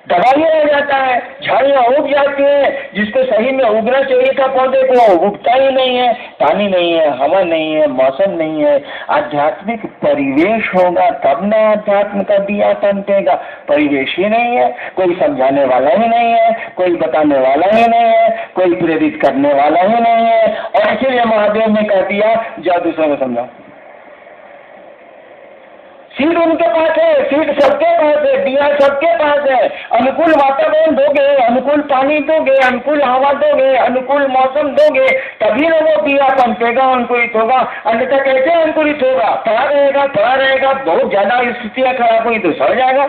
दबाइया हो जाता है, झाड़ियाँ उग जाती है, जिसको सही में उगना चाहिए था पौधे को, उगता ही नहीं है, पानी नहीं है, हवा नहीं है, मौसम नहीं है। आध्यात्मिक परिवेश होगा तब न अध्यात्म का दिया तमकेगा। परिवेश ही नहीं है, कोई समझाने वाला ही नहीं है, कोई बताने वाला ही नहीं है, कोई प्रेरित करने वाला ही नहीं है, और इसीलिए महादेव ने कह दिया जाओ दूसरों को समझाओ। सीड उनके पास है, सीड सबके पास है, दिया सबके पास है। अनुकूल वातावरण दोगे, अनुकूल पानी दोगे, अनुकूल हवा दोगे, अनुकूल मौसम दोगे, तभी ना वो दिया पनपेगा, अंकुरित होगा। अन्यथा कैसे अंकुरित होगा? पड़ा रहेगा, बहुत ज्यादा स्थितियां खराब हुई तो सड़ जाएगा।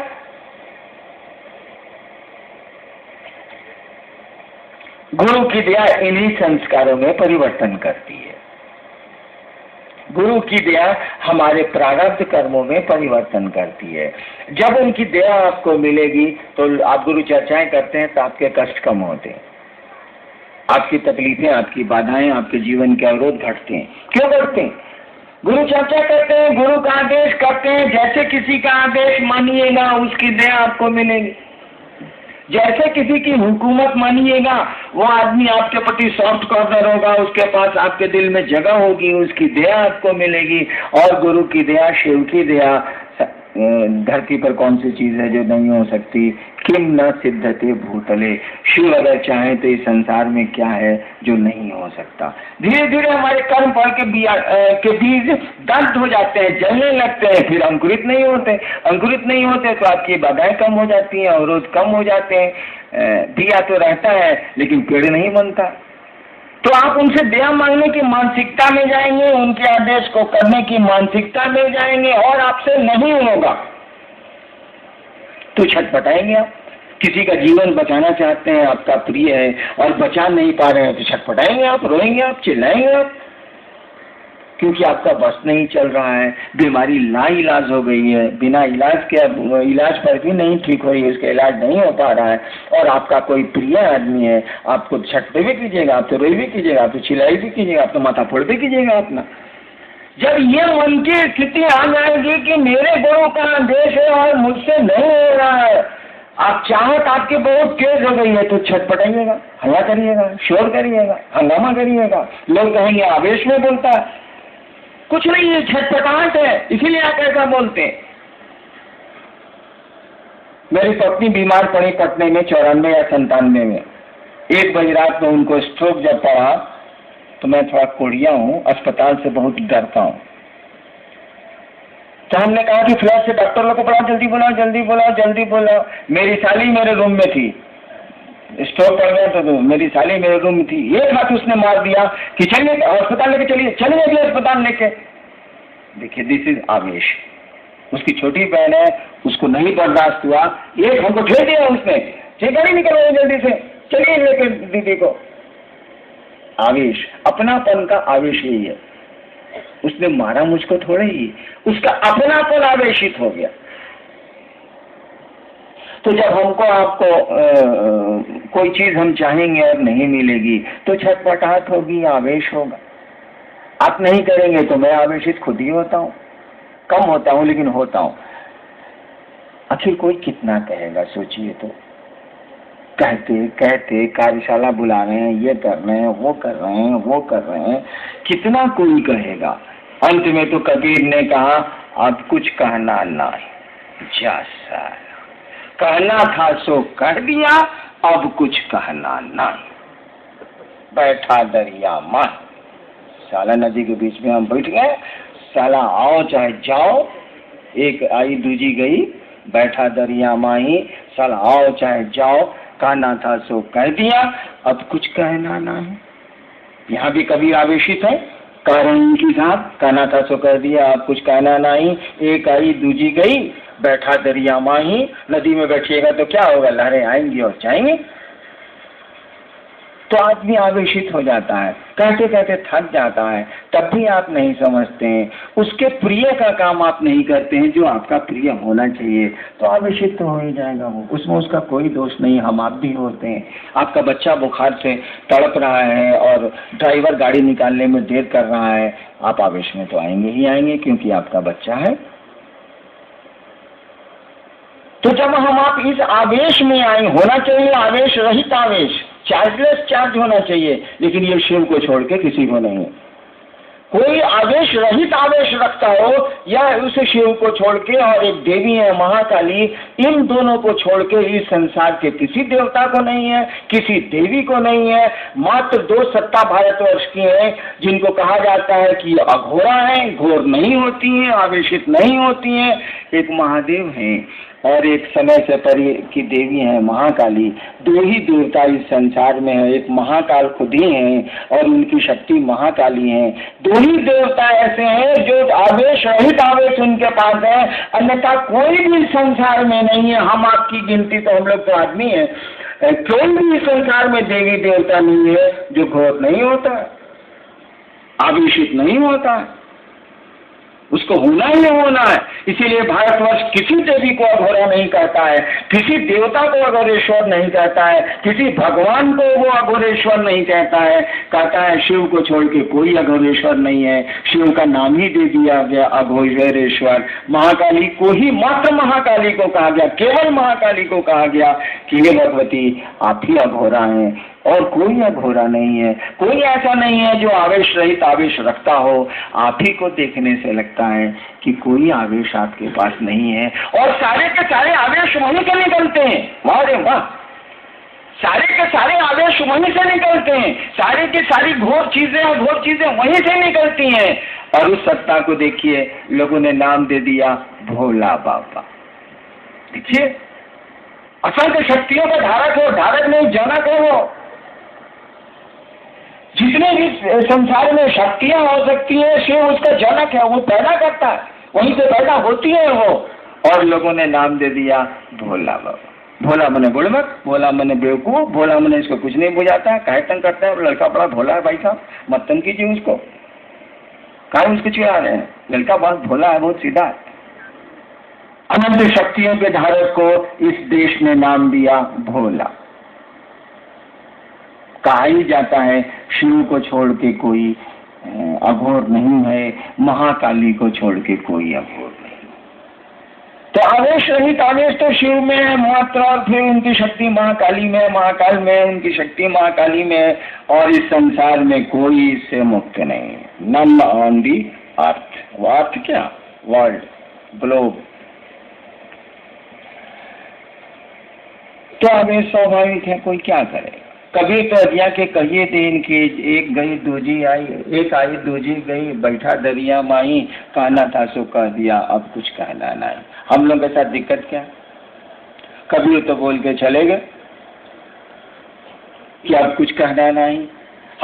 गुरु की दया इन्हीं संस्कारों में परिवर्तन करती है। गुरु की दया हमारे प्रारब्ध कर्मों में परिवर्तन करती है। जब उनकी दया आपको मिलेगी तो आप गुरु चर्चाएं करते हैं तो आपके कष्ट कम होते हैं, आपकी तकलीफें, आपकी बाधाएं, आपके जीवन के अवरोध घटते हैं। क्यों घटते हैं? गुरु चर्चा करते हैं, गुरु का आदेश करते हैं, जैसे किसी का आदेश मानिएगा उसकी दया आपको मिलेगी। जैसे किसी की हुकूमत मानिएगा वो आदमी आपके प्रति सॉफ्ट कॉर्नर होगा, उसके पास आपके दिल में जगह होगी, उसकी दया आपको मिलेगी। और गुरु की दया, शिव की दया, धरती पर कौन सी चीज है जो नहीं हो सकती? किम न सिद्धते भूतले। शिव अगर चाहे तो इस संसार में क्या है जो नहीं हो सकता? धीरे धीरे हमारे कर्म फल के बीज दग्ध हो जाते हैं, जलने लगते हैं, फिर अंकुरित नहीं होते। अंकुरित नहीं होते तो आपकी बाधाएं कम हो जाती हैं, अवरोध कम हो जाते हैं। दिया तो रहता है लेकिन पेड़ नहीं बनता। तो आप उनसे दया मांगने की मानसिकता में जाएंगे, उनके आदेश को करने की मानसिकता में जाएंगे, और आपसे नहीं होगा तो छटपटाएंगे आप। किसी का जीवन बचाना चाहते हैं, आपका प्रिय है और बचा नहीं पा रहे हैं तो छटपटाएंगे आप, रोएंगे आप, चिल्लाएंगे आप, क्योंकि आपका बस नहीं चल रहा है। बीमारी लाइलाज हो गई है, बिना इलाज के, इलाज पर भी नहीं ठीक हो रही है, उसका इलाज नहीं हो पा रहा है, और आपका कोई प्रिय आदमी है। आपको छटपटे भी कीजिएगा, आप तो रोई भी कीजिएगा, आप तो चिल्लाई भी कीजिएगा, आप तो माथा फोड़ भी कीजिएगा अपना। जब ये मन की स्थिति आ जाएगी कि मेरे गुरु का आदेश है और मुझसे नहीं हो रहा है, आप चाहत आपकी बहुत तेज हो गई है, तो छटपटाइएगा, हल्ला करिएगा, शोर करिएगा, हंगामा करिएगा। लोग कहेंगे आवेश में बोलता है, कुछ नहीं है, छटपटाहट है, इसीलिए आप ऐसा बोलते हैं। मेरी पत्नी बीमार पड़ी पटने में 94 या 97 में। 1 बजे रात में उनको स्ट्रोक जब पड़ा तो मैं थोड़ा कोढ़िया हूँ, अस्पताल से बहुत डरता हूँ। तो हमने कहा कि फ्लैश से डॉक्टर लोग को बुलाओ, जल्दी बुलाओ, जल्दी बुलाओ, जल्दी बुलाओ। मेरी साली मेरे रूम में थी, स्ट्रोक पड़ गया तो मेरी साली मेरे रूम में थी। एक हाथ उसने मार दिया कि चलिए अस्पताल लेके चलिए, चलिए अभी अस्पताल लेके। देखिए दिस इज आवेश। उसकी छोटी बहन है, उसको नहीं बर्दाश्त हुआ, एक हमको ठेल दिया उसने, चलिए गाड़ी निकलवाइए जल्दी से, चलिए लेकर दीदी को। आवेश, अपनापन का आवेश यही है। उसने मारा मुझको थोड़ा ही, उसका अपनापन आवेशित हो गया। तो जब हमको आपको कोई चीज हम चाहेंगे और नहीं मिलेगी तो छटपटाहट होगी, आवेश होगा। आप नहीं करेंगे तो मैं आवेशित खुद ही होता हूँ, कम होता हूँ लेकिन होता हूँ। आखिर कोई कितना कहेगा, सोचिए तो। कहते कहते कार्यशाला बुला रहे हैं, ये कर रहे हैं, वो कर रहे हैं, वो कर रहे हैं, कितना कोई कहेगा। अंत में तो कबीर ने कहा अब कुछ कहना नहीं, जा साला, कहना था सो कह दिया, अब कुछ कहना नहीं। बैठा दरिया माँ, साला नदी के बीच में हम बैठ गए, साला आओ चाहे जाओ, एक आई दूजी गई, बैठा दरिया माही, साला आओ चाहे जाओ, कहना था सो कह दिया, अब कुछ कहना नहीं। यहाँ भी कभी आवेशित है, कारण के साथ कहना था सो कह दिया, अब कुछ कहना नहीं। एक आई दूजी गई, बैठा दरिया माही, नदी में बैठिएगा तो क्या होगा, लहरें आएंगी और जाएंगी। तो आदमी आवेशित हो जाता है, कहते कहते थक जाता है, तब भी आप नहीं समझते हैं, उसके प्रिय का काम आप नहीं करते हैं जो आपका प्रिय होना चाहिए, तो आवेशित तो हो ही जाएगा वो। उसमें उसका कोई दोष नहीं, हम आप भी होते हैं। आपका बच्चा बुखार से तड़प रहा है और ड्राइवर गाड़ी निकालने में देर कर रहा है, आप आवेश में तो आएंगे ही आएंगे क्योंकि आपका बच्चा है। तो जब हम आप इस आवेश में आए, होना चाहिए आवेश रहित आवेश, चार्जलेस चार्ज होना चाहिए, लेकिन ये शिव को छोड़ के किसी को नहीं। कोई आवेश रहित आवेश रखता हो या उस शिव को छोड़ के, और एक देवी है महाकाली, इन दोनों को छोड़ के इस संसार के किसी देवता को नहीं है, किसी देवी को नहीं है। मात्र 2 सत्ता भारतवर्ष की है जिनको कहा जाता है कि अघोरा है, घोर नहीं होती हैं, आवेशित नहीं होती हैं। एक महादेव हैं और एक समय से परे की देवी है महाकाली। 2 ही देवता इस संसार में है, एक महाकाल खुद ही हैं और उनकी शक्ति महाकाली है। 2 ही देवता ऐसे हैं जो आवेश रहित आवेश उनके पास है, अन्यथा कोई भी संसार में नहीं है। हम आपकी गिनती तो, हम लोग तो आदमी है, कोई भी संसार में देवी देवता नहीं है जो घोर नहीं होता, आवेशित नहीं होता है। उसको होना ही होना है। इसीलिए भारतवर्ष किसी देवी को अघोरा नहीं कहता है, किसी देवता को अघोरेश्वर नहीं कहता है, किसी भगवान को वो अघोरेश्वर नहीं कहता है। कहता है शिव को छोड़ के कोई अघोरेश्वर नहीं है, शिव का नाम ही दे दिया गया अघोरेश्वर। महाकाली को ही, मात्र महाकाली को कहा गया, केवल महाकाली को कहा गया कि हे भगवती आप ही अघोरा हैं और कोई अघोरा नहीं है। कोई ऐसा नहीं है जो आवेश रहित आवेश रखता हो। आप ही को देखने से लगता है कि कोई आवेश आपके पास नहीं है, और सारे के सारे आवेश वहीं से निकलते हैं। वाह रे वाह, सारे के सारे आवेश वहीं से निकलते हैं, सारी की सारी घोर चीजें वहीं से निकलती हैं। और उस सत्ता को देखिए, लोगों ने नाम दे दिया भोला बाबा। देखिए, असंख्य शक्तियों का धारक हो, धारक नहीं जनक है वो। जितने भी संसार में शक्तियां हो सकती है, शिव उसका जनक है, वो पैदा करता है, वहीं से पैदा होती है वो। और लोगों ने नाम दे दिया भोला बाबा। भोला मने बुड़बक, भोला मने बेवकूफ, भोला मने इसको कुछ नहीं बुझाता है, काहे तंग करता है, लड़का बड़ा भोला है भाई साहब, मत तंग कीजिए उसको, काहे उसको चिढ़ा रहे हैं, लड़का बहुत भोला है, बहुत सीधा है। अनंत शक्तियों के धारक को इस देश ने नाम दिया भोला। कहा ही जाता है शिव को छोड़ के कोई अघोर नहीं है, महाकाली को छोड़ के कोई अघोर नहीं। तो आवेश रहित आवेश तो शिव में है मात्र, और फिर उनकी शक्ति महाकाली में, महाकाल में उनकी शक्ति महाकाली में, और इस संसार में कोई इससे मुक्त नहीं। नन ऑन दी अर्थ। वो अर्थ क्या? World, globe. तो आवेश स्वाभाविक है, कोई क्या करे। कभी तो अदिया के कहिए दिन की, एक गई दूजी आई, एक आई दूजी गई, बैठा दरिया माही, कहना था सो कह दिया, अब कुछ कहना नहीं। हम लोग के साथ दिक्कत क्या? कभी तो बोल के चले गए कि अब कुछ कहना नहीं।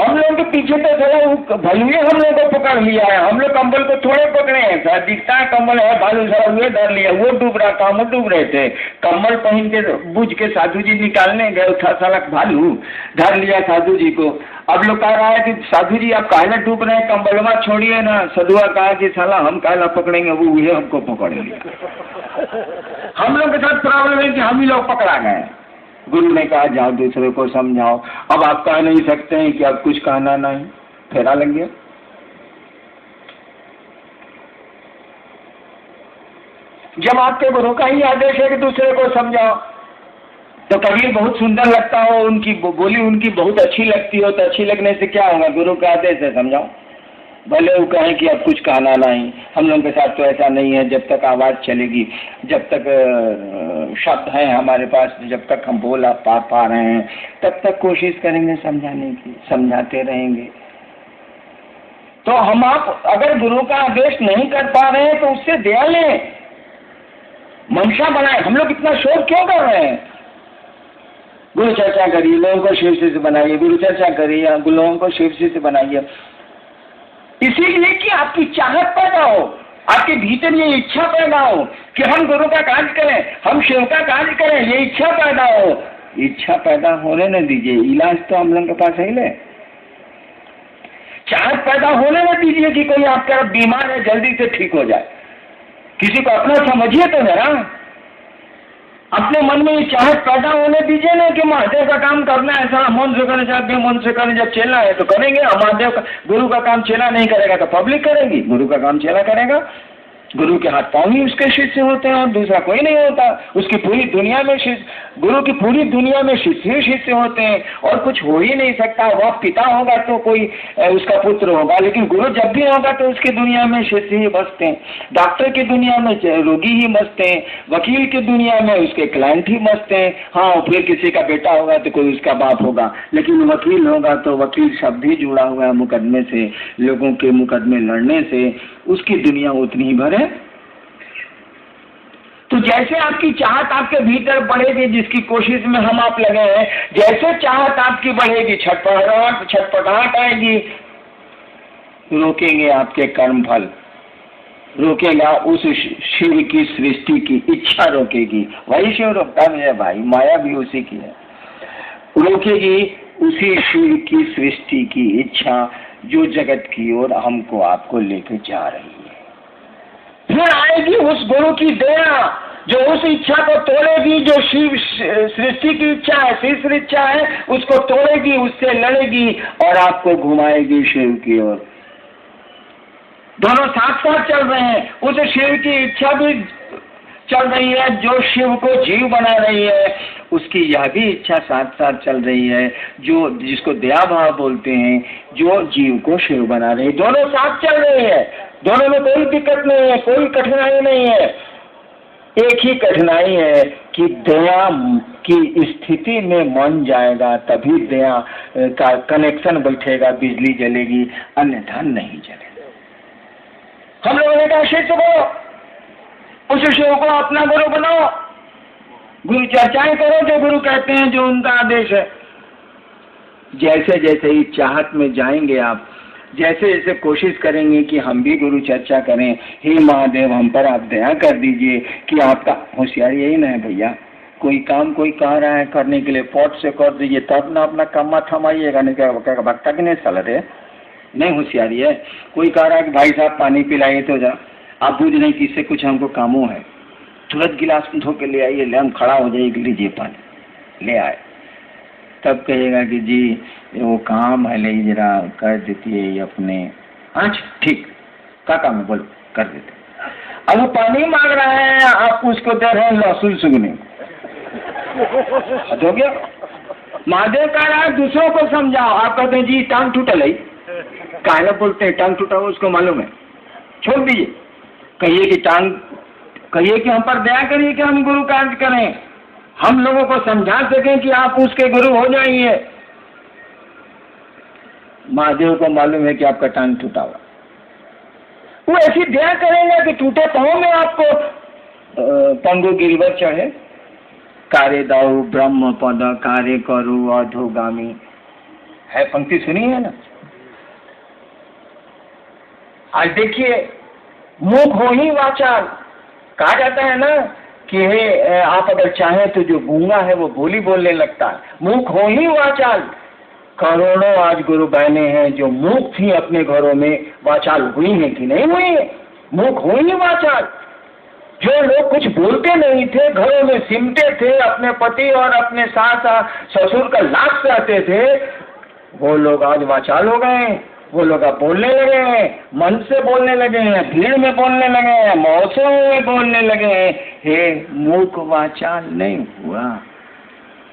हम लोग के पीछे तो थोड़ा भलुए हम लोग को पकड़ लिया है। हम लोग कंबल को थोड़े पकड़े हैं, सर दिखता है कंबल है, भालू सारा हुए धर लिया, वो डूब रहा था, हम डूब रहे थे। कंबल पहन के बुझ के साधु जी निकालने गए, था साला भालू धर लिया साधु जी को। अब लोग कह रहा है कि साधु जी आप काहे डूब रहे हैं, कंबलवा छोड़िए ना। सधुआ कहा कि साला हम काहे पकड़ेंगे, वो हुए हमको पकड़ लिया। हम लोग के साथ प्रॉब्लम है कि हम ही लोग पकड़ा गए। गुरु ने कहा जाओ दूसरे को समझाओ। अब आप कह नहीं सकते हैं कि अब कुछ कहना नहीं, फेरा लग गया। जब आपके गुरु का ही आदेश है कि दूसरे को समझाओ, तो कभी बहुत सुंदर लगता हो, उनकी बोली उनकी बहुत अच्छी लगती हो, तो अच्छी लगने से क्या होगा, गुरु का आदेश है समझाओ। भले वो कहें कि अब कुछ कहना नहीं। हम लोगों के साथ तो ऐसा नहीं है, जब तक आवाज़ चलेगी, जब तक शब्द हैं हमारे पास, जब तक हम बोल पा रहे हैं, तब तक कोशिश करेंगे समझाने की, समझाते रहेंगे। तो हम आप अगर गुरु का आदेश नहीं कर पा रहे हैं तो उससे दया लें, मंशा बनाए। हम लोग इतना शोर क्यों कर रहे हैं? गुरु चर्चा करिए, लोगों को शिव से बनाइए, गुरु चर्चा करिए, लोगों को शिव से बनाइए, इसीलिए कि आपकी चाहत पैदा हो, आपके भीतर ये इच्छा पैदा हो कि हम गुरु का कार्य करें, हम शिव का कार्य करें, ये इच्छा पैदा हो। इच्छा पैदा होने न दीजिए, इलाज तो हम लोगों के पास है ले। चाहत पैदा होने न दीजिए कि कोई आपका बीमार है जल्दी से ठीक हो जाए। किसी को अपना समझिए तो जरा, अपने मन में ये चाहत पैदा होने दीजिए ना कि महादेव का काम करना है, ऐसा मन से करना चाहते हैं, मन से करने जब चलना है तो करेंगे। महादेव का गुरु का काम चेला नहीं करेगा तो पब्लिक करेगी, गुरु का काम चेला करेगा। गुरु के हाथ पांव ही उसके शिष्य होते हैं और दूसरा कोई नहीं होता। उसकी पूरी दुनिया में गुरु की पूरी दुनिया में शिष्य होते हैं और कुछ हो ही नहीं सकता। वह पिता होगा तो कोई उसका पुत्र होगा, लेकिन गुरु जब भी होगा तो उसकी दुनिया में शिष्य ही बसते हैं। डॉक्टर की दुनिया में रोगी ही बसते हैं, वकील की दुनिया में उसके क्लाइंट ही बसते हैं। हाँ, फिर किसी का बेटा होगा तो कोई उसका बाप होगा, लेकिन वकील होगा तो वकील शब्द ही जुड़ा हुआ है मुकदमे से, लोगों के मुकदमे लड़ने से, उसकी दुनिया उतनी ही भर है। तो जैसे आपकी चाहत आपके भीतर बढ़ेगी, जिसकी कोशिश में हम आप लगे हैं, जैसे चाहत आपकी बढ़ेगी, छटपटाहट आएगी, रोकेंगे आपके कर्म फल, रोकेगा उस शिव की सृष्टि की इच्छा रोकेगी। वही शिव रोकता है भाई, माया भी उसी की है। रोकेगी उसी शिव की सृष्टि की इच्छा जो जगत की ओर हमको आपको लेकर जा रही है। फिर आएगी उस गुरु की दया जो उस इच्छा को तोड़ेगी, जो शिव सृष्टि की इच्छा है, शीर्ष इच्छा है, उसको तोड़ेगी, उससे लड़ेगी और आपको घुमाएगी शिव की ओर। दोनों साथ साथ चल रहे हैं। उस शिव की इच्छा भी चल रही है जो शिव को जीव बना रही है, उसकी यह भी इच्छा साथ साथ चल रही है जो जिसको दया भाव बोलते हैं, जो जीव को शिव बना रही है। दोनों साथ चल रही है, दोनों में कोई दिक्कत नहीं है, कोई कठिनाई नहीं है। एक ही कठिनाई है कि दया की स्थिति में मन जाएगा तभी दया का कनेक्शन बैठेगा, बिजली जलेगी, अन्यथा नहीं जलेगा। हम लोगों ने कहा शिव बोलो, उस शिव को अपना गुरु बनाओ, गुरु चर्चाएं करो जो गुरु कहते हैं, जो उनका आदेश है। जैसे जैसे ही चाहत में जाएंगे आप, जैसे जैसे कोशिश करेंगे कि हम भी गुरु चर्चा करें, हे महादेव हम पर आप दया कर दीजिए कि आपका होशियारी यही ना है भैया, कोई काम कोई कह रहा है करने के लिए फौट से कर दीजिए, तब ना अपना काम थमाइएगा, नहीं क्या भक्ता की नहीं सलत है, नहीं होशियारी है। कोई कह रहा है कि भाई साहब पानी पिलाइए तो जा, आप बुझ नहीं कि इससे कुछ हमको कामों है, तुरंत गिलास में धो के ले आइए, ले हम खड़ा हो जाइए, लीजिए पानी, ले आए। तब कहेगा कि जी वो काम है, ले जरा कर देती है ये अपने। अच्छा ठीक, क्या काम है बोलो, कर देते। अब वो पानी मांग रहा है, आप उसको दे रहे हैं लहसुन सुगने, हो गया। महादेव कह रहा है दूसरों को समझाओ, आप कहते हैं जी टांग टूटल है, काहे बोलते हैं टांग टूटा हो, उसको मालूम है, छोड़ दीजिए। कहिए कि कहिए कि हम पर दया करिए कि हम गुरु कार्य करें, हम लोगों को समझा सकें कि आप उसके गुरु हो जाइए। महादेव को मालूम है कि आपका टांग टूटा हुआ, वो ऐसी दया करेंगे कि टूटे पांव में आपको पंगु गिरवर चढ़े। कार्य दाऊ ब्रह्म पद कार्य करू अधोगामी, है, पंक्ति सुनी है ना। आज देखिए, मुख हो ही वाचाल, कहा जाता है ना कि आप अगर चाहें तो जो गूंगा है वो बोली बोलने लगता है। मुख हो ही वाचाल, करोड़ों आज गुरु बहने हैं जो मुख थी अपने घरों में, वाचाल हुई है कि नहीं हुई है? मुख हो ही वाचाल। जो लोग कुछ बोलते नहीं थे, घरों में सिमटे थे, अपने पति और अपने सास ससुर का लाख चाहते थे, वो लोग आज वाचाल हो गए। वो लोग अब बोलने लगे हैं, मन से बोलने लगे हैं, भीड़ में बोलने लगे हैं, मौसम में बोलने लगे हैं। हे मूक वाचाल नहीं हुआ।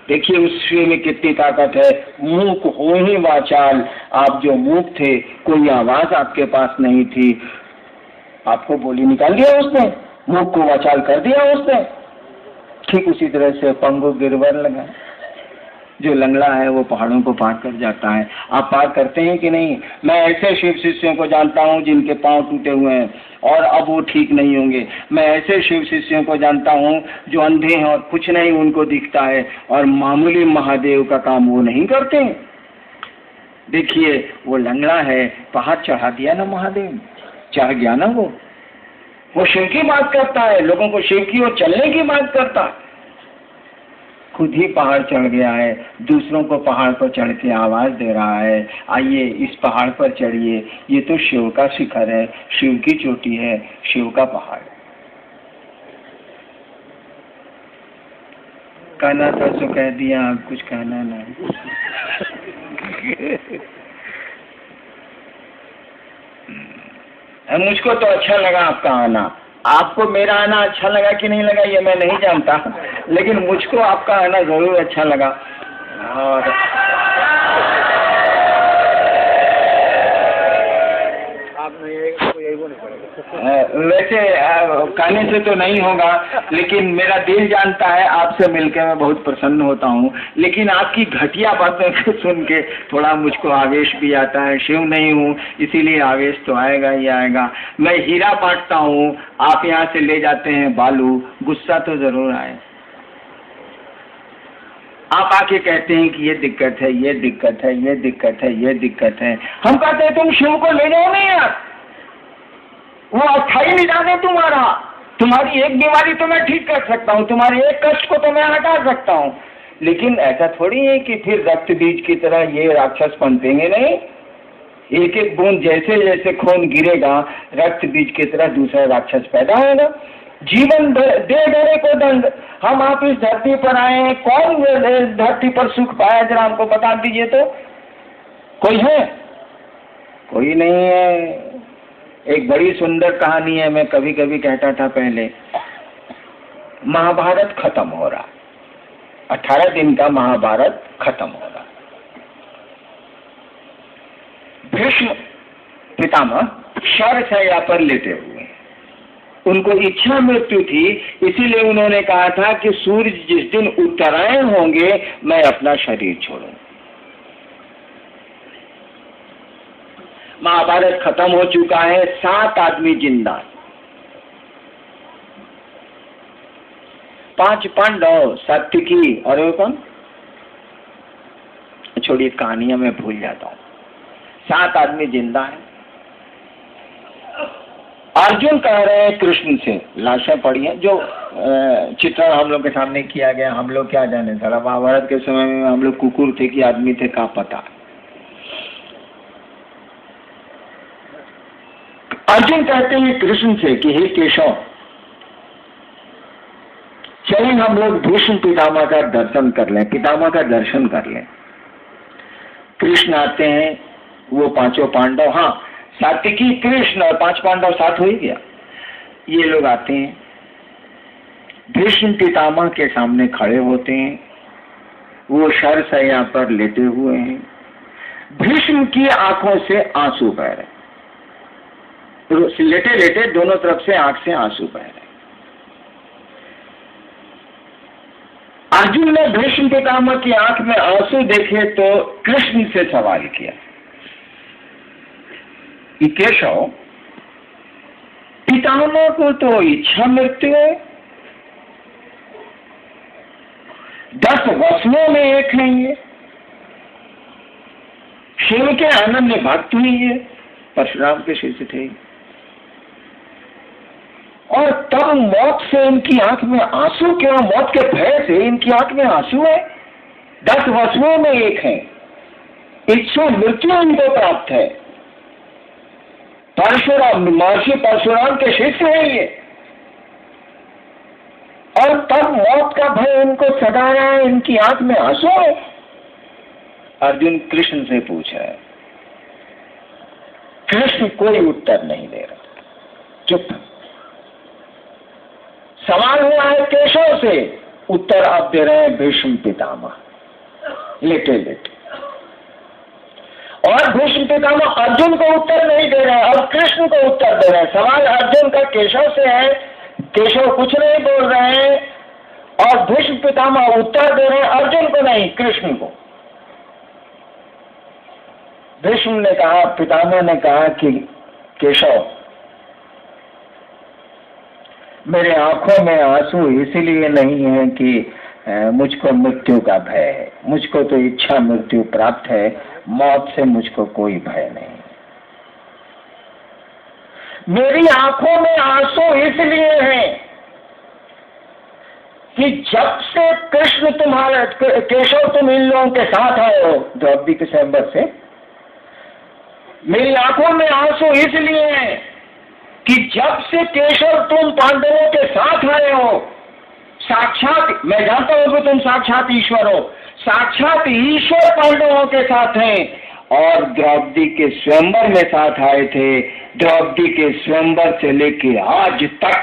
देखिए उस श्री में कितनी ताकत है। मूक हो ही वाचाल, आप जो मूक थे, कोई आवाज आपके पास नहीं थी, आपको बोली निकाल दिया उसने, मूक को वाचाल कर दिया उसने। ठीक उसी तरह से पंगु गिरवर लगा, जो लंगड़ा है वो पहाड़ों को पार कर जाता है। आप पार करते हैं कि नहीं? मैं ऐसे शिव शिष्यों को जानता हूँ जिनके पांव टूटे हुए हैं और अब वो ठीक नहीं होंगे। मैं ऐसे शिव शिष्यों को जानता हूँ जो अंधे हैं और कुछ नहीं उनको दिखता है और मामूली महादेव का काम वो नहीं करते। देखिए वो लंगड़ा है, पहाड़ चढ़ा दिया ना महादेव, चढ़ गया ना वो शिव की बात करता है, लोगों को शिव की ओर चलने की बात करता है। खुद ही पहाड़ चढ़ गया है, दूसरों को पहाड़ पर चढ़ के आवाज दे रहा है, आइए इस पहाड़ पर चढ़िए, ये तो शिव का शिखर है, शिव की चोटी है, शिव का पहाड़। कहना था तो कह दिया, अब कुछ कहना नहीं। मुझको तो अच्छा लगा आपका आना। आपको मेरा आना अच्छा लगा कि नहीं लगा ये मैं नहीं जानता, लेकिन मुझको आपका आना जरूर अच्छा लगा। और वैसे कहने से तो नहीं होगा, लेकिन मेरा दिल जानता है आपसे मिलकर मैं बहुत प्रसन्न होता हूँ। लेकिन आपकी घटिया बातों को सुन के थोड़ा मुझको आवेश भी आता है। शिव नहीं हूँ इसीलिए आवेश तो आएगा ही आएगा। मैं हीरा बांटता हूँ, आप यहाँ से ले जाते हैं बालू, गुस्सा तो जरूर आए। आप आके कहते हैं कि ये दिक्कत है, ये दिक्कत है, ये दिक्कत है, ये दिक्कत है। हम कहते हैं तुम शिव को ले जाओ नहीं यार, वो अस्थाई निदान है तुम्हारा। तुम्हारी एक बीमारी तो मैं ठीक कर सकता हूँ, तुम्हारे एक कष्ट को तो मैं हटा सकता हूँ, लेकिन ऐसा थोड़ी है कि फिर रक्त बीज की तरह ये राक्षस पनपेंगे नहीं। एक एक बूंद जैसे जैसे खून गिरेगा, रक्त बीज की तरह दूसरा राक्षस पैदा होगा। जीवन दे डरे को दंड। हम आप इस धरती पर आए हैं, कौन धरती पर सुख पाया जरा हमको बता दीजिए तो। कोई है? कोई नहीं है। एक बड़ी सुंदर कहानी है, मैं कभी कभी कहता था पहले। महाभारत खत्म हो रहा, 18 दिन का महाभारत खत्म हो रहा। भीष्म पितामह शरशय्या पर लेटे हुए, उनको इच्छा मृत्यु थी, इसीलिए उन्होंने कहा था कि सूर्य जिस दिन उत्तरायण होंगे मैं अपना शरीर छोड़ूं। महाभारत खत्म हो चुका है, 7 आदमी जिंदा, 5 पांडव, सात्विकी और कौन, छोड़िए कहानियां मैं भूल जाता हूँ। 7 आदमी जिंदा है। अर्जुन कह रहे हैं कृष्ण से, लाशें पड़ी हैं, जो चित्रण हम लोग के सामने किया गया, हम लोग क्या जाने, सारा महाभारत के समय में हम लोग कुकुर थे कि आदमी थे, क्या पता। अर्जुन कहते हैं कृष्ण से कि हे केशव, चलिए हम लोग भीष्म पितामह का दर्शन कर लें, पितामह का दर्शन कर लें। कृष्ण आते हैं, वो 5 पांडव, हाँ सात्विकी कृष्ण और 5 पांडव साथ हो ही गया। ये लोग आते हैं, भीष्म पितामह के सामने खड़े होते हैं, वो शरशय्या पर लेटे हुए हैं। भीष्म की आंखों से आंसू बह रहे, लेटे लेटे दोनों तरफ से आंख से आंसू बह रहे। अर्जुन ने भीष्म पितामह की आंख में आंसू देखे तो कृष्ण से सवाल किया कि केशव, पितामह को तो इच्छा मृत्यु है, 10 वसुओं में एक है ये, शिव के अनन्य भक्त ही ये परशुराम के शिष्य थे। और तब मौत से इनकी आंख में आंसू क्यों? मौत के भय से इनकी आंख में आंसू है। 10 वसुओं में एक है, इच्छा मृत्यु इनको प्राप्त है। परशुराम, महर्षि परशुराम के शिष्य है ये, और तब मौत का भय इनको सदा रहा है, इनकी आंख में आंसू है। अर्जुन कृष्ण से पूछा है, कृष्ण कोई उत्तर नहीं दे रहा, चुप। सवाल हुआ है केशव से, उत्तर आप दे रहे हैं भीष्म पितामह, लेटे लेटे। और भीष्म पितामह अर्जुन को उत्तर नहीं दे रहे हैं, अब कृष्ण को उत्तर दे रहे हैं। सवाल अर्जुन का केशव से है, केशव कुछ नहीं बोल रहे हैं, और भीष्म पितामह उत्तर दे रहे हैं अर्जुन को नहीं, कृष्ण को। भीष्म ने कहा, पितामह ने कहा कि केशव, मेरे आंखों में आंसू इसलिए नहीं है कि मुझको मृत्यु का भय है, मुझको तो इच्छा मृत्यु प्राप्त है, मौत से मुझको कोई भय नहीं। मेरी आंखों में आंसू इसलिए है कि जब से कृष्ण तुम्हारे, केशव तुम इन लोगों के साथ आए हो द्रौपदी के स्वयंवर से, मेरी आंखों में आंसू इसलिए है कि जब से केशव तुम पांडवों के साथ आए हो, साक्षात, मैं जानता हूं कि तुम साक्षात ईश्वर हो, साक्षात ईश्वर पांडवों के साथ हैं, और द्रौपदी के स्वयंवर में साथ आए थे। द्रौपदी के स्वयंवर से लेके आज तक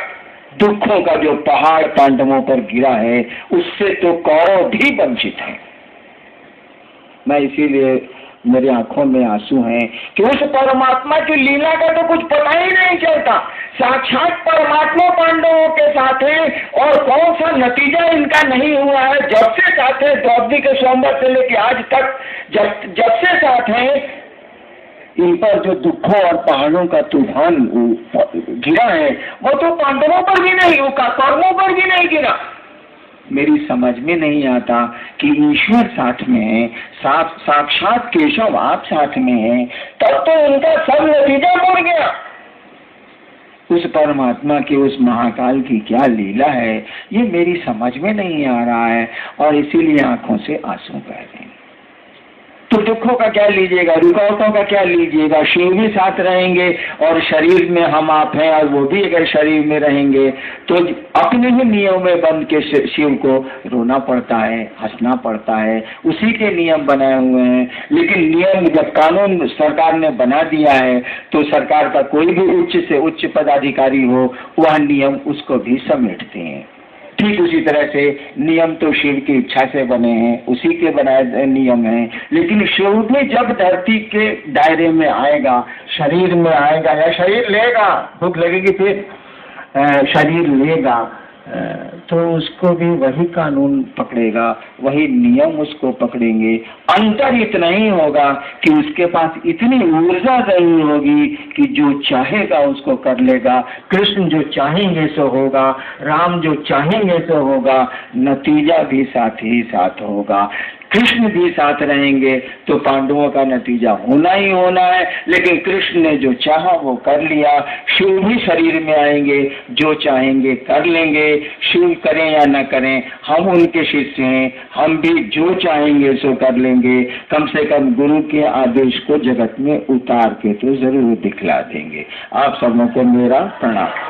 दुखों का जो पहाड़ पांडवों पर गिरा है, उससे तो कौरव भी वंचित हैं। मैं इसीलिए मेरी आंखों में आंसू हैं कि उस परमात्मा की लीला का तो कुछ पता ही नहीं चलता। साक्षात परमात्मा पांडवों के साथ है, और कौन सा नतीजा इनका नहीं हुआ है। जब से साथ है, द्रौपदी के स्वयंवर से लेके आज तक जब से साथ है, इन पर जो दुखों और पहाड़ों का तूफान गिरा है, वो तो पांडवों पर भी नहीं, वो कौरवों पर भी नहीं गिरा। मेरी समझ में नहीं आता कि ईश्वर साथ में है, साक्षात केशव आप साथ में हैं, तब तो उनका सब नतीजा मुड़ गया। उस परमात्मा की, उस महाकाल की क्या लीला है, ये मेरी समझ में नहीं आ रहा है, और इसीलिए आंखों से आंसू बह रहे हैं। तो दुखों का क्या लीजिएगा, रुकावटों का क्या लीजिएगा। शिव भी साथ रहेंगे, और शरीर में हम आप हैं, और वो भी अगर शरीर में रहेंगे तो अपने ही नियम में बंद के शिव को रोना पड़ता है, हंसना पड़ता है, उसी के नियम बनाए हुए हैं। लेकिन नियम जब कानून सरकार ने बना दिया है, तो सरकार का कोई भी उच्च से उच्च पदाधिकारी हो, वह नियम उसको भी समेटते हैं। ठीक उसी तरह से नियम तो शिव की इच्छा से बने हैं, उसी के बनाए नियम हैं। लेकिन शिव भी जब धरती के दायरे में आएगा, शरीर में आएगा, या शरीर लेगा, भूख लगेगी फिर शरीर लेगा, तो उसको भी वही कानून पकड़ेगा, वही नियम उसको पकड़ेंगे। अंतर इतना ही होगा कि उसके पास इतनी ऊर्जा नहीं होगी कि जो चाहेगा उसको कर लेगा। कृष्ण जो चाहेंगे सो होगा, राम जो चाहेंगे सो होगा, नतीजा भी साथ ही साथ होगा। कृष्ण भी साथ रहेंगे तो पांडवों का नतीजा होना ही होना है। लेकिन कृष्ण ने जो चाहा वो कर लिया। शिव भी शरीर में आएंगे, जो चाहेंगे कर लेंगे। शिव करें या न करें, हम उनके शिष्य हैं, हम भी जो चाहेंगे सो कर लेंगे। कम से कम गुरु के आदेश को जगत में उतार के तो जरूर दिखला देंगे। आप सबों को मेरा प्रणाम।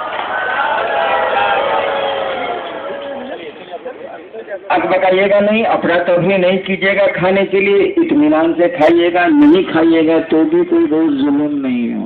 अब बताइएगा नहीं, अपना तभी नहीं कीजिएगा, खाने के लिए इत्मीनान से खाइएगा, नहीं खाइएगा तो भी कोई रोज जुल्म नहीं हो।